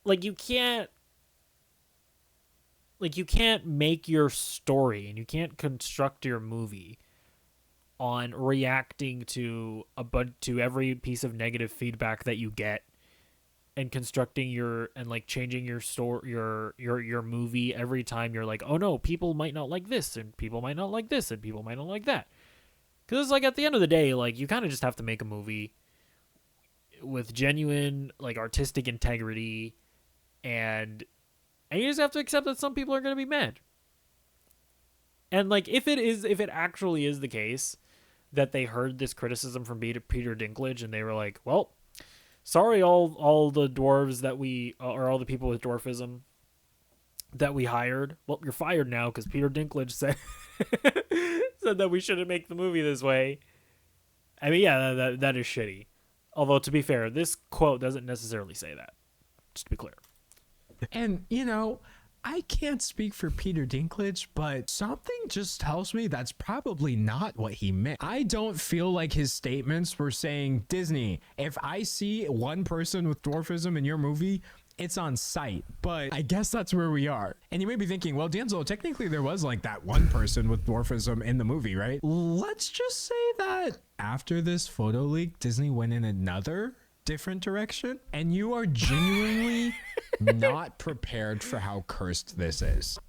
you can't make your story and you can't construct your movie on reacting to every piece of negative feedback that you get, and constructing changing your story, your movie every time you're like, oh no, people might not like this, and people might not like this, and people might not like that. Because it's like, at the end of the day, like, you kind of just have to make a movie with genuine, like, artistic integrity, and you just have to accept that some people are going to be mad. And like, if it actually is the case that they heard this criticism from Peter Dinklage and they were like, well, sorry, all the dwarves that or all the people with dwarfism that we hired, well, you're fired now because Peter Dinklage said that we shouldn't make the movie this way. I mean, yeah, that is shitty. Although, to be fair, this quote doesn't necessarily say that, just to be clear. And, you know, I can't speak for Peter Dinklage, but something just tells me that's probably not what he meant. I don't feel like his statements were saying, Disney, if I see one person with dwarfism in your movie, it's on sight. But I guess that's where we are. And you may be thinking, well, D'Angelo, technically there was like that one person with dwarfism in the movie, right? Let's just say that after this photo leak, Disney went in another different direction, and you are genuinely not prepared for how cursed this is.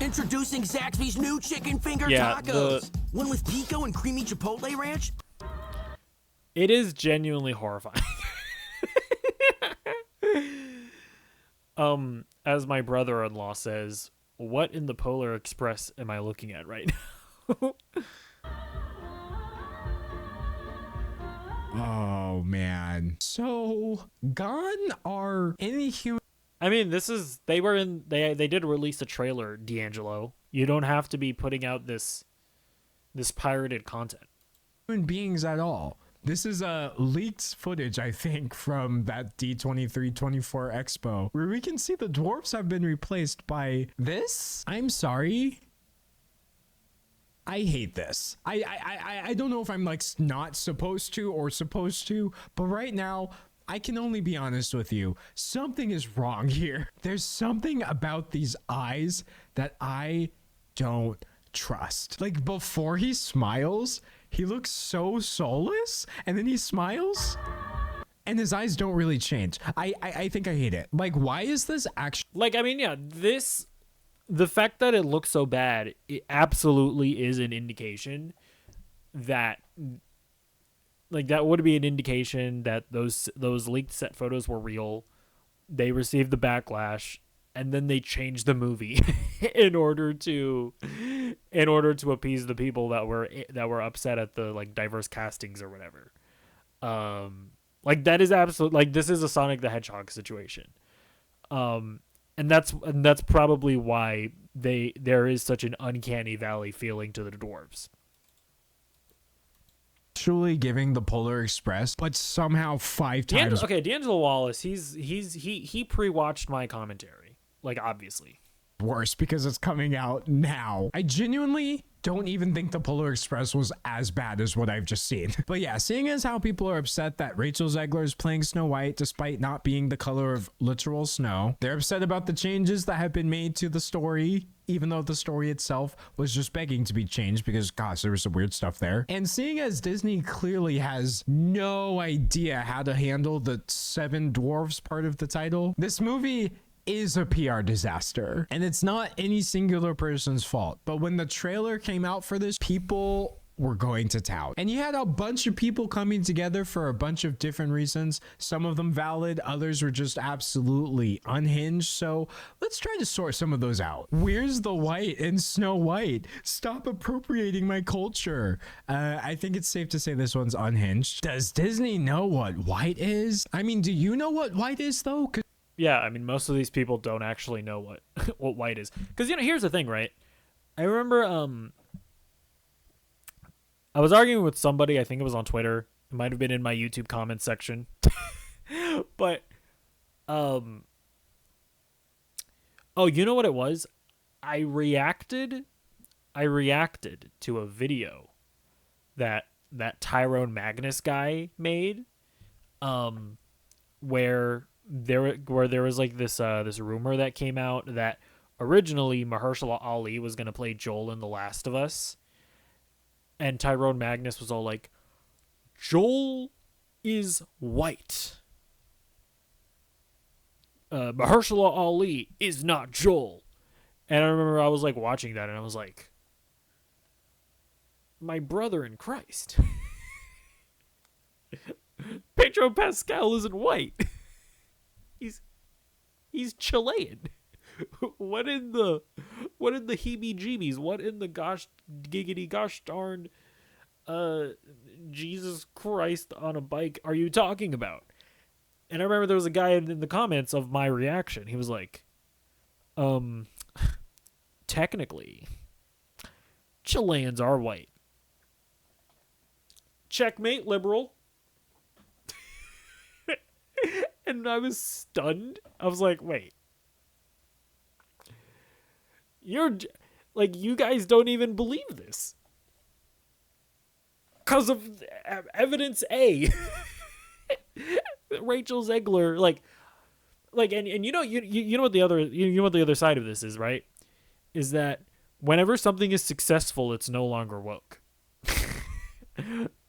Introducing Zaxby's new chicken finger tacos. One with pico and creamy chipotle ranch. It is genuinely horrifying. As my brother-in-law says, what in the Polar Express am I looking at right now? Oh man. So gone are any human. I mean, they did release a trailer, D'Angelo. You don't have to be putting out this pirated content. Human beings at all. This is leaked footage, I think, from that D23-24 Expo, where we can see the dwarfs have been replaced by this. I'm sorry. I hate this. I don't know if I'm like not supposed to or supposed to, but right now I can only be honest with you. Something is wrong here. There's something about these eyes that I don't trust. Like, before he smiles, he looks so soulless, and then he smiles and his eyes don't really change. I think I hate it. Like, why is this actually, like, I mean, yeah, the fact that it looks so bad, it absolutely is an indication that, like, that would be an indication that those leaked set photos were real. They received the backlash, and then they changed the movie in order to appease the people that were upset at the, like, diverse castings or whatever. Like, that is absolute, like, this is a Sonic the Hedgehog situation. And that's probably why there is such an uncanny valley feeling to the dwarves. actually giving the Polar Express, but somehow 5 times. Okay, D'Angelo Wallace, he pre-watched my commentary, like, obviously. Worse because it's coming out now. I genuinely don't even think the Polar Express was as bad as what I've just seen. But yeah, seeing as how people are upset that Rachel Zegler is playing Snow White despite not being the color of literal snow, they're upset about the changes that have been made to the story, even though the story itself was just begging to be changed because, gosh, there was some weird stuff there. And seeing as Disney clearly has no idea how to handle the 7 dwarfs part of the title, this movie is a PR disaster, and it's not any singular person's fault. But when the trailer came out for this, people were going to tout, and you had a bunch of people coming together for a bunch of different reasons. Some of them valid, others were just absolutely unhinged. So let's try to sort some of those out. Where's the white in Snow White? Stop appropriating my culture. I think it's safe to say this one's unhinged. Does Disney know what white is? I mean, do you know what white is though? Yeah, I mean, most of these people don't actually know what what white is. Because, you know, here's the thing, right? I remember I was arguing with somebody, I think it was on Twitter. It might have been in my YouTube comments section. But oh, you know what it was? I reacted to a video that Tyrone Magnus guy made, where there was like this rumor that came out that originally Mahershala Ali was gonna play Joel in The Last of Us, and Tyrone Magnus was all like, Joel is white. Mahershala Ali is not Joel. And I remember I was like watching that and I was like, my brother in Christ. Pedro Pascal isn't white. He's Chilean. What in the heebie-jeebies? What in the gosh darn Jesus Christ on a bike are you talking about? And I remember there was a guy in the comments of my reaction. He was like, technically, Chileans are white. Checkmate, liberal. And I was stunned. I was like, wait. You guys don't even believe this. Because of evidence A. Rachel Zegler, and you know what the other side of this is, right? Is that whenever something is successful, it's no longer woke.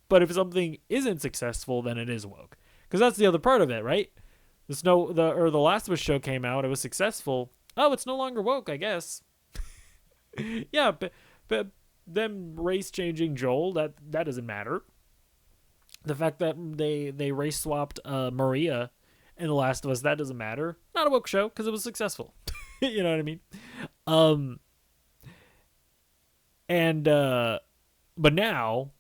But if something isn't successful, then it is woke. Because that's the other part of it, right? The Last of Us show came out, it was successful. Oh, it's no longer woke, I guess. Yeah, but them race changing Joel, that doesn't matter. The fact that they race swapped Maria in The Last of Us, that doesn't matter. Not a woke show because it was successful. You know what I mean? But now,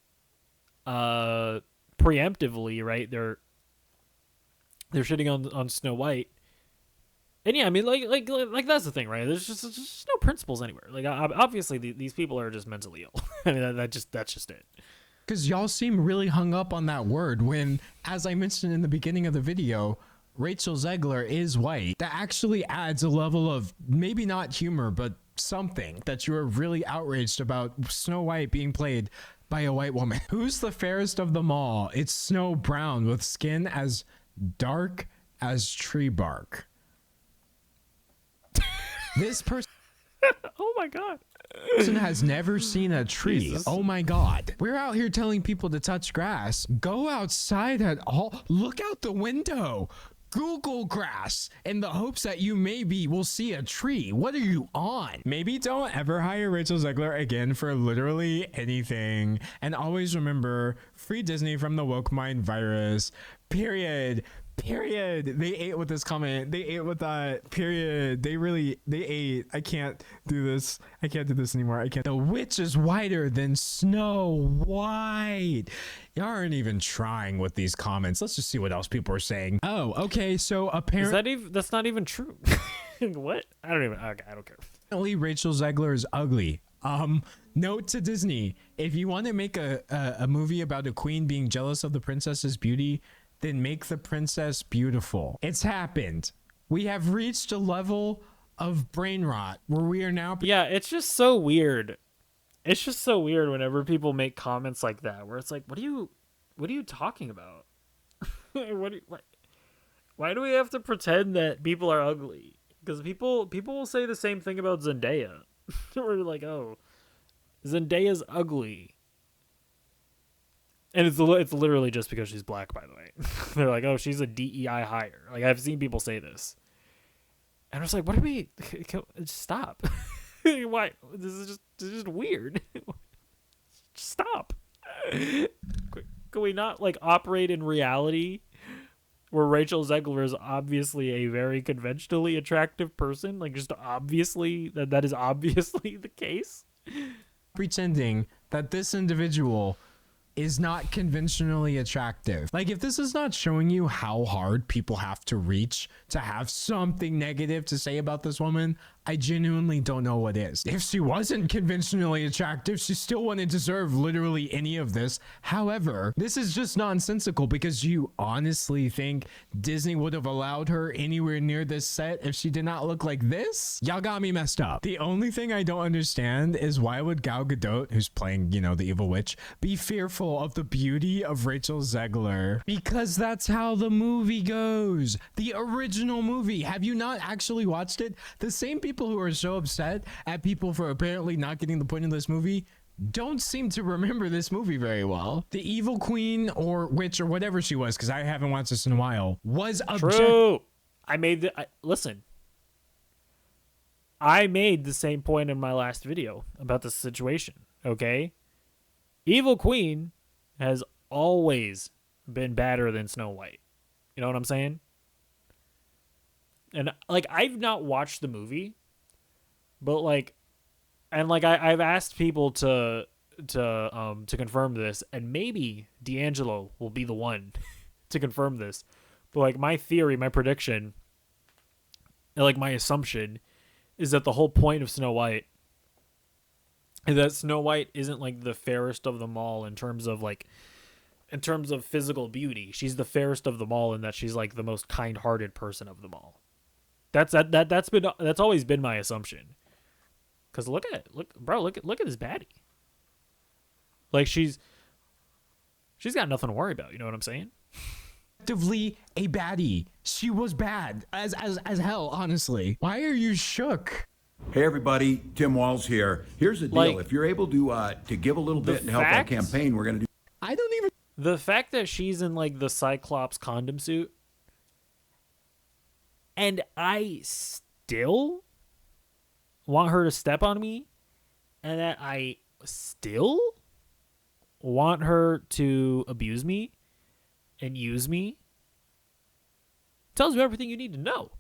preemptively, right? They're shitting on Snow White, and yeah, I mean, like that's the thing, right? There's just no principles anywhere. Like, obviously, these people are just mentally ill. I mean, that's just it. Because y'all seem really hung up on that word when, as I mentioned in the beginning of the video, Rachel Zegler is white. That actually adds a level of maybe not humor, but something that you are really outraged about Snow White being played by a white woman. Who's the fairest of them all? It's Snow Brown with skin as dark as tree bark. This person... Oh my God. Person has never seen a tree. Jesus. Oh my God. We're out here telling people to touch grass. Go outside at all. Look out the window. Google grass in the hopes that you maybe will see a tree. What are you on? Maybe don't ever hire Rachel Zegler again for literally anything. And always remember, free Disney from the woke mind virus. Period. They ate with this comment. They ate with that. Period. They ate. I can't do this. I can't do this anymore. The witch is whiter than Snow White. Y'all aren't even trying with these comments. Let's just see what else people are saying. Oh, okay. So apparently that's not even true. What? I don't care. Apparently Rachel Zegler is ugly. Note to Disney, if you want to make a movie about a queen being jealous of the princess's beauty, then make the princess beautiful. It's happened. We have reached a level of brain rot where we are now... Yeah, it's just so weird. It's just so weird whenever people make comments like that, where it's like, what are you talking about? Why do we have to pretend that people are ugly? Because people will say the same thing about Zendaya. We're like, oh, Zendaya's ugly. And it's literally just because she's black, by the way. They're like, oh, she's a DEI hire. Like, I've seen people say this. And I was like, what do we... Just stop. Why? This is just weird. Stop. Can we not, like, operate in reality where Rachel Zegler is obviously a very conventionally attractive person? Like, just obviously, that is obviously the case? Pretending that this individual is not conventionally attractive. Like, if this is not showing you how hard people have to reach to have something negative to say about this woman, I genuinely don't know what is. If she wasn't conventionally attractive, she still wouldn't deserve literally any of this. However, this is just nonsensical because you honestly think Disney would have allowed her anywhere near this set if she did not look like this? Y'all got me messed up. The only thing I don't understand is why would Gal Gadot, who's playing, you know, the evil witch, be fearful of the beauty of Rachel Zegler? Because that's how the movie goes. The original movie. Have you not actually watched it? The same people who are so upset at people for apparently not getting the point of this movie don't seem to remember this movie very well. The evil queen or witch or whatever she was, because I haven't watched this in a while, was True. Listen. I made the same point in my last video about this situation, okay? Evil Queen has always been badder than Snow White. You know what I'm saying? And like, I've not watched the movie, but like, and like I've asked people to confirm this, and maybe D'Angelo will be the one to confirm this. But like, my theory, my prediction, and like my assumption is that the whole point of Snow White is that Snow White isn't like the fairest of them all in terms of physical beauty. She's the fairest of them all in that she's like the most kind-hearted person of them all. That's always been my assumption. Cause look at this baddie. Like she's got nothing to worry about. You know what I'm saying? Effectively a baddie. She was bad as hell. Honestly, why are you shook? Hey everybody, Tim Walls here. Here's the deal: Like, if you're able to give a little bit and help that campaign, we're gonna do. I don't even. The fact that she's in like the Cyclops condom suit, and I still want her to step on me, and that I still want her to abuse me and use me, tells you everything you need to know.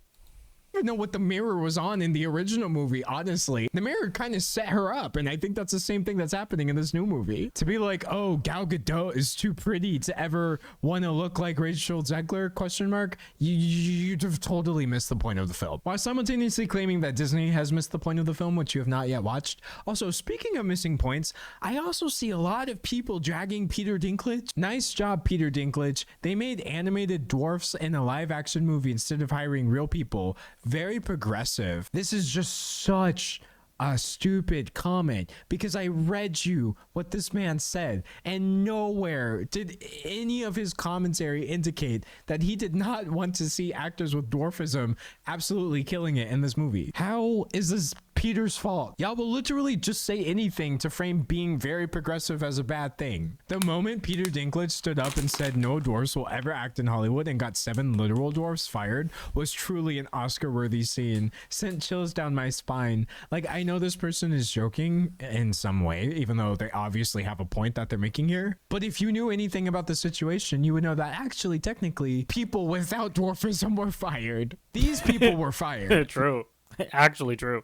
Even know what the mirror was on in the original movie. Honestly, the mirror kind of set her up, and I think that's the same thing that's happening in this new movie. To be like, oh, Gal Gadot is too pretty to ever want to look like Rachel Zegler, question mark, you'd have totally missed the point of the film, while simultaneously claiming that Disney has missed the point of the film, which you have not yet watched. Also, speaking of missing points, I also see a lot of people dragging Peter Dinklage. Nice job, Peter Dinklage. They made animated dwarfs in a live action movie instead of hiring real people. Very progressive. This is just such a stupid comment, because I read you what this man said, and nowhere did any of his commentary indicate that he did not want to see actors with dwarfism absolutely killing it in this movie. How is this Peter's fault? Y'all will literally just say anything to frame being very progressive as a bad thing. The moment Peter Dinklage stood up and said no dwarfs will ever act in Hollywood and got 7 literal dwarfs fired was truly an Oscar-worthy scene. Sent chills down my spine. Like, I know this person is joking in some way, even though they obviously have a point that they're making here. But if you knew anything about the situation, you would know that actually, technically, people without dwarfism were fired. These people were fired. True. Actually true.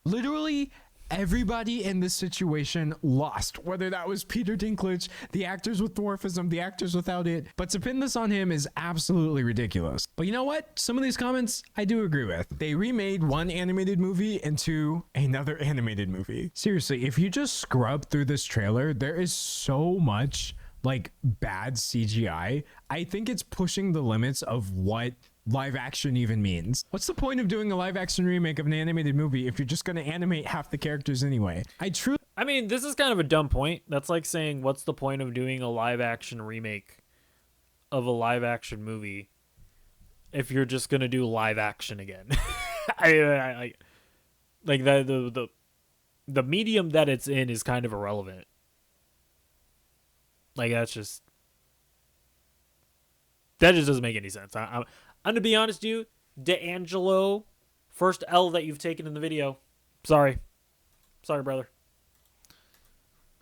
Literally everybody in this situation lost, whether that was Peter Dinklage, the actors with dwarfism, the actors without it. But to pin this on him is absolutely ridiculous. But you know what? Some of these comments I do agree with. They remade one animated movie into another animated movie. Seriously, if you just scrub through this trailer, there is so much like bad CGI. I think it's pushing the limits of what live action even means. What's the point of doing a live action remake of an animated movie if you're just going to animate half the characters anyway? I mean, this is kind of a dumb point. That's like saying, what's the point of doing a live action remake of a live action movie if you're just going to do live action again? I like the medium that it's in is kind of irrelevant. Like, that just doesn't make any sense. I'm to be honest with you, D'Angelo, first L that you've taken in the video. Sorry, brother. I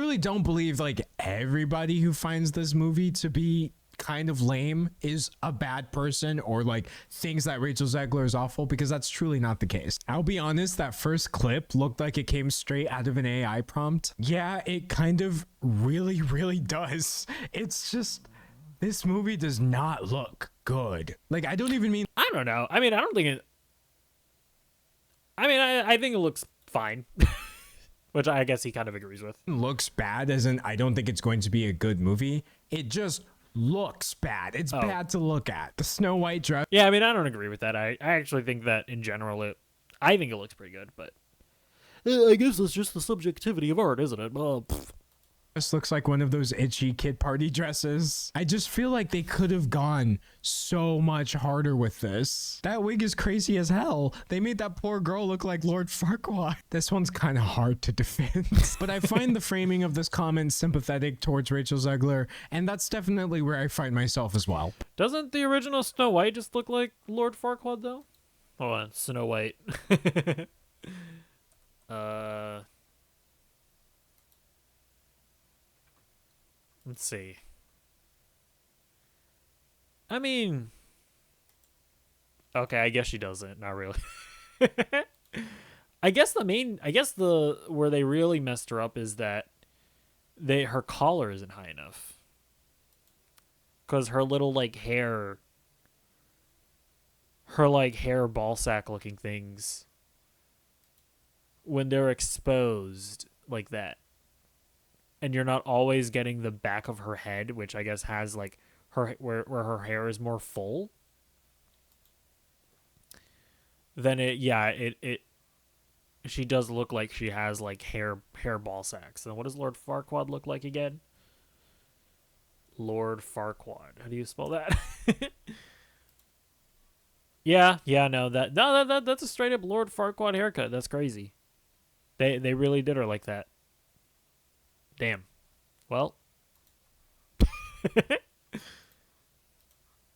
really don't believe like everybody who finds this movie to be kind of lame is a bad person or like thinks that Rachel Zegler is awful, because that's truly not the case. I'll be honest, that first clip looked like it came straight out of an AI prompt. Yeah, it kind of really does. It's just, this movie does not look good. Like, I don't even mean... I don't know. I mean, I don't think it... I mean, I think it looks fine, which I guess he kind of agrees with. Looks bad as in I don't think it's going to be a good movie. It just looks bad. It's bad to look at. The Snow White dress. Yeah, I mean, I don't agree with that. I actually think that in general, I think it looks pretty good, but I guess it's just the subjectivity of art, isn't it? This looks like one of those itchy kid party dresses. I just feel like they could have gone so much harder with this. That wig is crazy as hell. They made that poor girl look like Lord Farquaad. This one's kind of hard to defend. But I find the framing of this comment sympathetic towards Rachel Zegler, and that's definitely where I find myself as well. Doesn't the original Snow White just look like Lord Farquaad, though? Hold on, Snow White. Let's see. I mean, okay, I guess she doesn't. Not really. I guess where they really messed her up is that her collar isn't high enough. Cause her little hair ball sack looking things, when they're exposed like that, and you're not always getting the back of her head, which I guess has her where her hair is more full, then she does look like she has hair ball sacks. And what does Lord Farquaad look like again? Lord Farquaad. How do you spell that? That's a straight up Lord Farquaad haircut. That's crazy. They really did her like that. Damn. Well.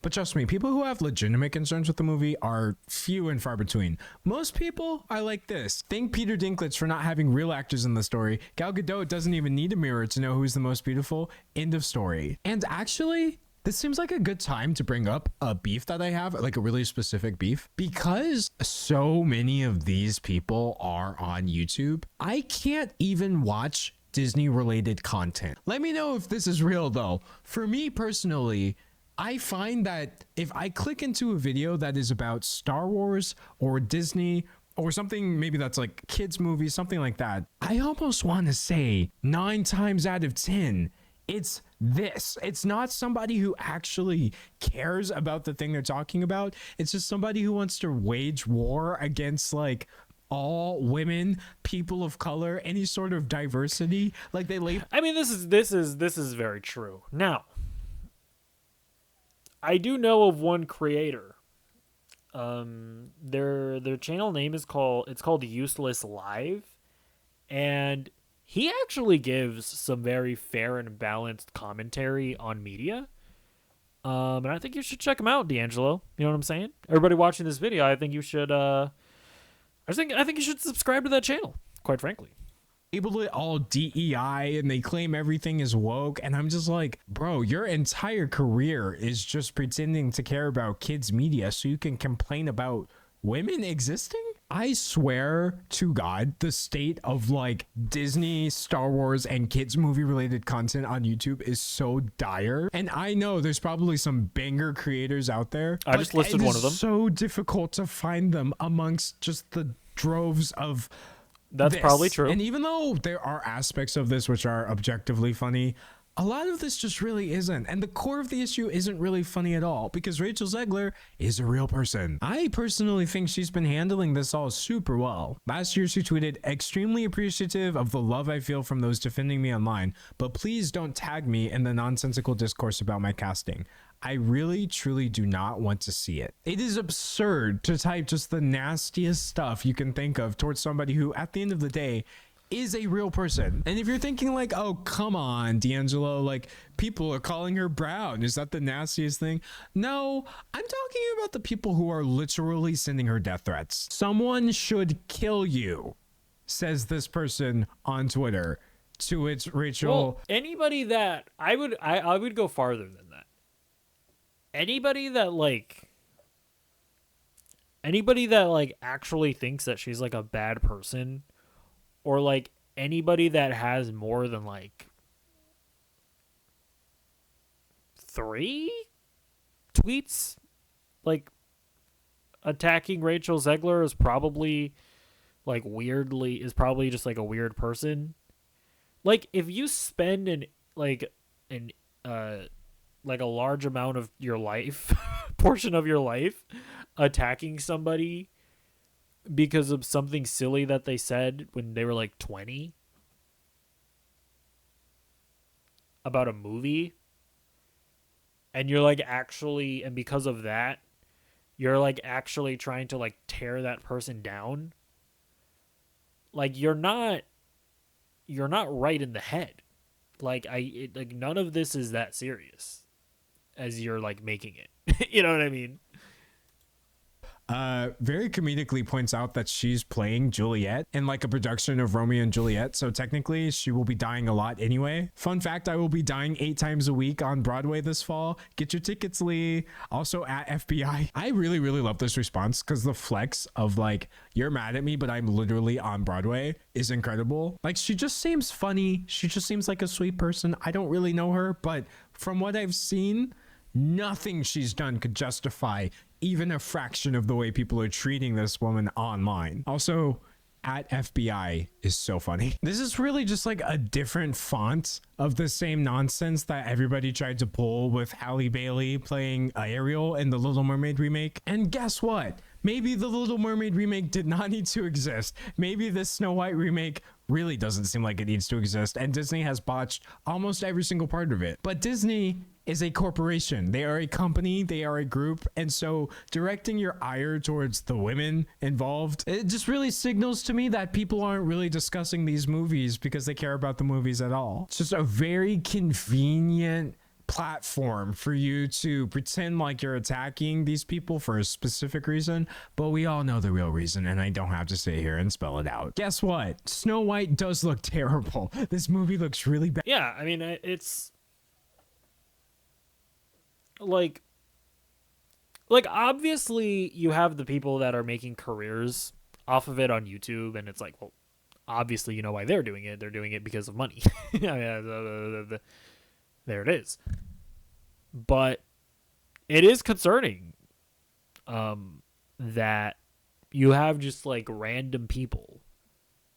But trust me, people who have legitimate concerns with the movie are few and far between. Most people are like this. Thank Peter Dinklage for not having real actors in the story. Gal Gadot doesn't even need a mirror to know who's the most beautiful. End of story. And actually, this seems like a good time to bring up a beef that I have, like a really specific beef, because so many of these people are on YouTube. I can't even watch Disney related content. Let me know if this is real though. For me personally, I find that if I click into a video that is about Star Wars or Disney or something, maybe that's like kids movies, something like that, I almost want to say 9 times out of 10, it's this. It's not somebody who actually cares about the thing they're talking about. It's just somebody who wants to wage war against all women, people of color, any sort of diversity. I mean, this is very true. Now, I do know of one creator. Their channel name is called Useless Live, and he actually gives some very fair and balanced commentary on media. And I think you should check him out, D'Angelo. You know what I'm saying? Everybody watching this video, I think you should I think you should subscribe to that channel, quite frankly. Label it all DEI and they claim everything is woke, and I'm just like, bro, your entire career is just pretending to care about kids media so you can complain about women existing? I swear to God, the state of Disney, Star Wars, and kids movie related content on YouTube is so dire. And I know there's probably some banger creators out there. I just listed one of them. It's so difficult to find them amongst just the droves of That's probably true. And even though there are aspects of this which are objectively funny, a lot of this just really isn't. And the core of the issue isn't really funny at all because Rachel Zegler is a real person. I personally think she's been handling this all super well. Last year, she tweeted, "Extremely appreciative of the love I feel from those defending me online, but please don't tag me in the nonsensical discourse about my casting. I really, truly do not want to see it." It is absurd to type just the nastiest stuff you can think of towards somebody who, at the end of the day, is a real person. And if you're thinking oh, come on, D'Angelo, people are calling her brown. Is that the nastiest thing? No, I'm talking about the people who are literally sending her death threats. Someone should kill you, says this person on Twitter. To which Rachel... Well, anybody that... I would go farther than that. Anybody that actually thinks that she's a bad person, or anybody that has more than 3 tweets attacking Rachel Zegler is probably like weirdly is probably just like a weird person. Like if you spend an like a large amount of your life portion of your life attacking somebody because of something silly that they said when they were like 20 about a movie, and you're like actually, and because of that you're like actually trying to like tear that person down, like you're not right in the head. Like like none of this is that serious as you're like making it. You know what I mean? Very comedically points out that she's playing Juliet in like a production of Romeo and Juliet, so technically she will be dying a lot anyway. Fun fact, I will be dying 8 times a week on Broadway this fall. Get your tickets, Lee. Also at FBI. I really love this response because the flex of like, you're mad at me but I'm literally on Broadway is incredible. Like, she just seems funny. She just seems like a sweet person. I don't really know her, but from what I've seen, nothing she's done could justify even a fraction of the way people are treating this woman online. Also, at FBI is so funny. This is really just like a different font of the same nonsense that everybody tried to pull with Halle Bailey playing Ariel in the Little Mermaid remake. And guess what? Maybe the Little Mermaid remake did not need to exist. Maybe this Snow White remake really doesn't seem like it needs to exist, and Disney has botched almost every single part of it. But Disney is a corporation. They are a company, they are a group, and so directing your ire towards the women involved, it just really signals to me that people aren't really discussing these movies because they care about the movies at all. It's just a very convenient platform for you to pretend like you're attacking these people for a specific reason, but we all know the real reason, and I don't have to sit here and spell it out. Guess what? Snow White does look terrible. This movie looks really bad. Yeah, I mean, it's like obviously you have the people that are making careers off of it on YouTube, and it's like, well, obviously you know why they're doing it. They're doing it because of money. There it is. But it is concerning that you have just like random people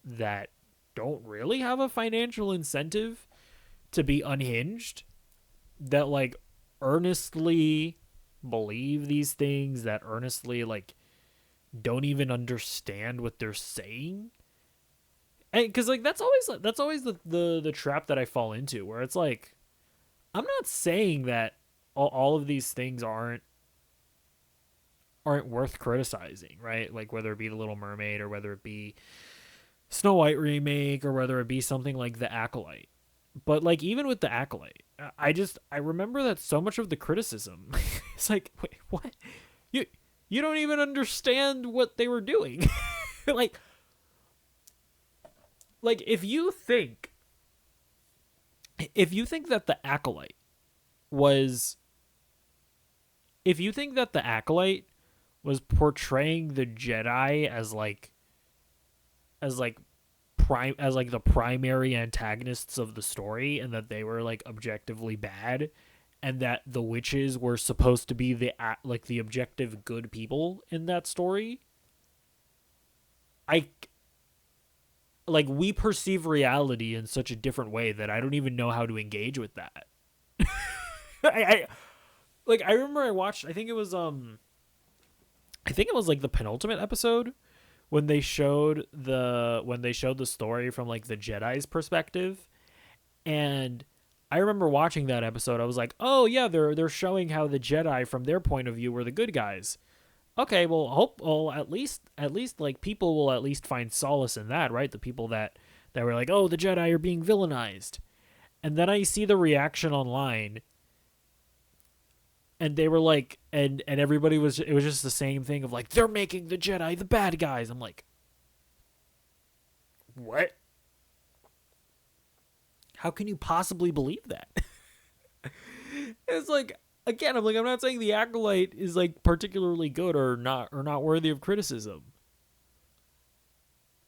that don't really have a financial incentive to be unhinged, that like earnestly believe these things, that earnestly like don't even understand what they're saying. And because like that's always the trap that I fall into, where it's like, I'm not saying that all of these things aren't worth criticizing, right? Like whether it be The Little Mermaid, or whether it be Snow White remake, or whether it be something like The Acolyte. But like even with The Acolyte, I remember that so much of the criticism, it's like, wait, what? You don't even understand what they were doing. like if you think that The Acolyte was portraying the Jedi as the primary antagonists of the story, and that they were like objectively bad, and that the witches were supposed to be the objective good people in that story, we perceive reality in such a different way that I don't even know how to engage with that. I remember I watched, I think it was like the penultimate episode when they showed the story from like the Jedi's perspective, and I remember watching that episode. I was like, oh yeah, they're showing how the Jedi from their point of view were the good guys. Okay, well, at least like people will at least find solace in that, right? The people that were like, oh, the Jedi are being villainized. And then I see the reaction online, and they were like, and everybody it was just the same thing of like, they're making the Jedi the bad guys. I'm like, what? How can you possibly believe that? It's like, again, I'm not saying The Acolyte is like particularly good or not worthy of criticism,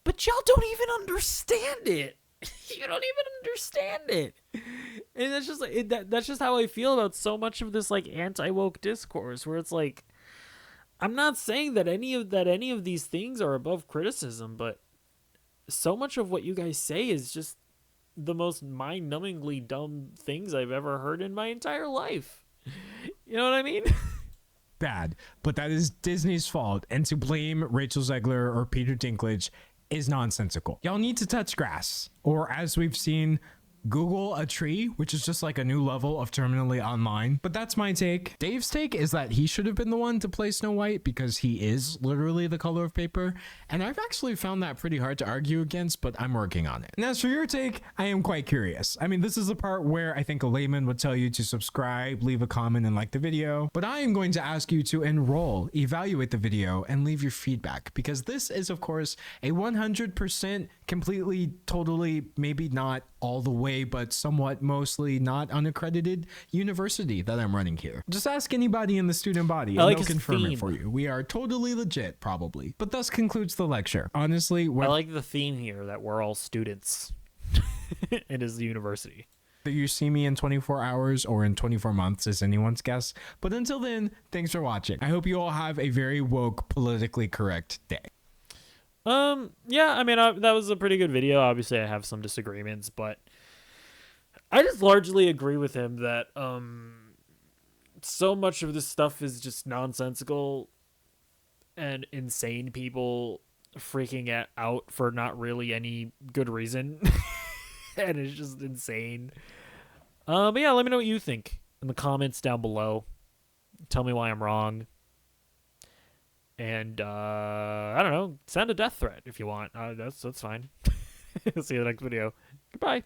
but y'all don't even understand it. You don't even understand it, and that's just like that's just how I feel about so much of this like anti-woke discourse, where it's like, I'm not saying that any of these things are above criticism, but so much of what you guys say is just the most mind-numbingly dumb things I've ever heard in my entire life. You know what I mean? Bad, but that is Disney's fault, and to blame Rachel Zegler or Peter Dinklage is nonsensical. Y'all need to touch grass, or as we've seen, Google a tree, which is just like a new level of terminally online. But that's my take. Dave's take is that he should have been the one to play Snow White because he is literally the color of paper. And I've actually found that pretty hard to argue against, but I'm working on it. And as for your take, I am quite curious. I mean, this is the part where I think a layman would tell you to subscribe, leave a comment, and like the video. But I am going to ask you to enroll, evaluate the video, and leave your feedback, because this is, of course, a 100% completely, totally, maybe not all the way, but somewhat mostly not unaccredited university that I'm running here. Just ask anybody in the student body and they'll confirm it for you. We are totally legit, probably. But thus concludes the lecture. Honestly, I like the theme here that we're all students. It is the university. Whether you see me in 24 hours or in 24 months is anyone's guess. But until then, thanks for watching. I hope you all have a very woke, politically correct day. Yeah, I mean, that was a pretty good video. Obviously, I have some disagreements, but I just largely agree with him that, so much of this stuff is just nonsensical and insane people freaking out for not really any good reason. And it's just insane. But yeah, let me know what you think in the comments down below. Tell me why I'm wrong. And, I don't know, send a death threat if you want. That's fine. See you in the next video. Goodbye.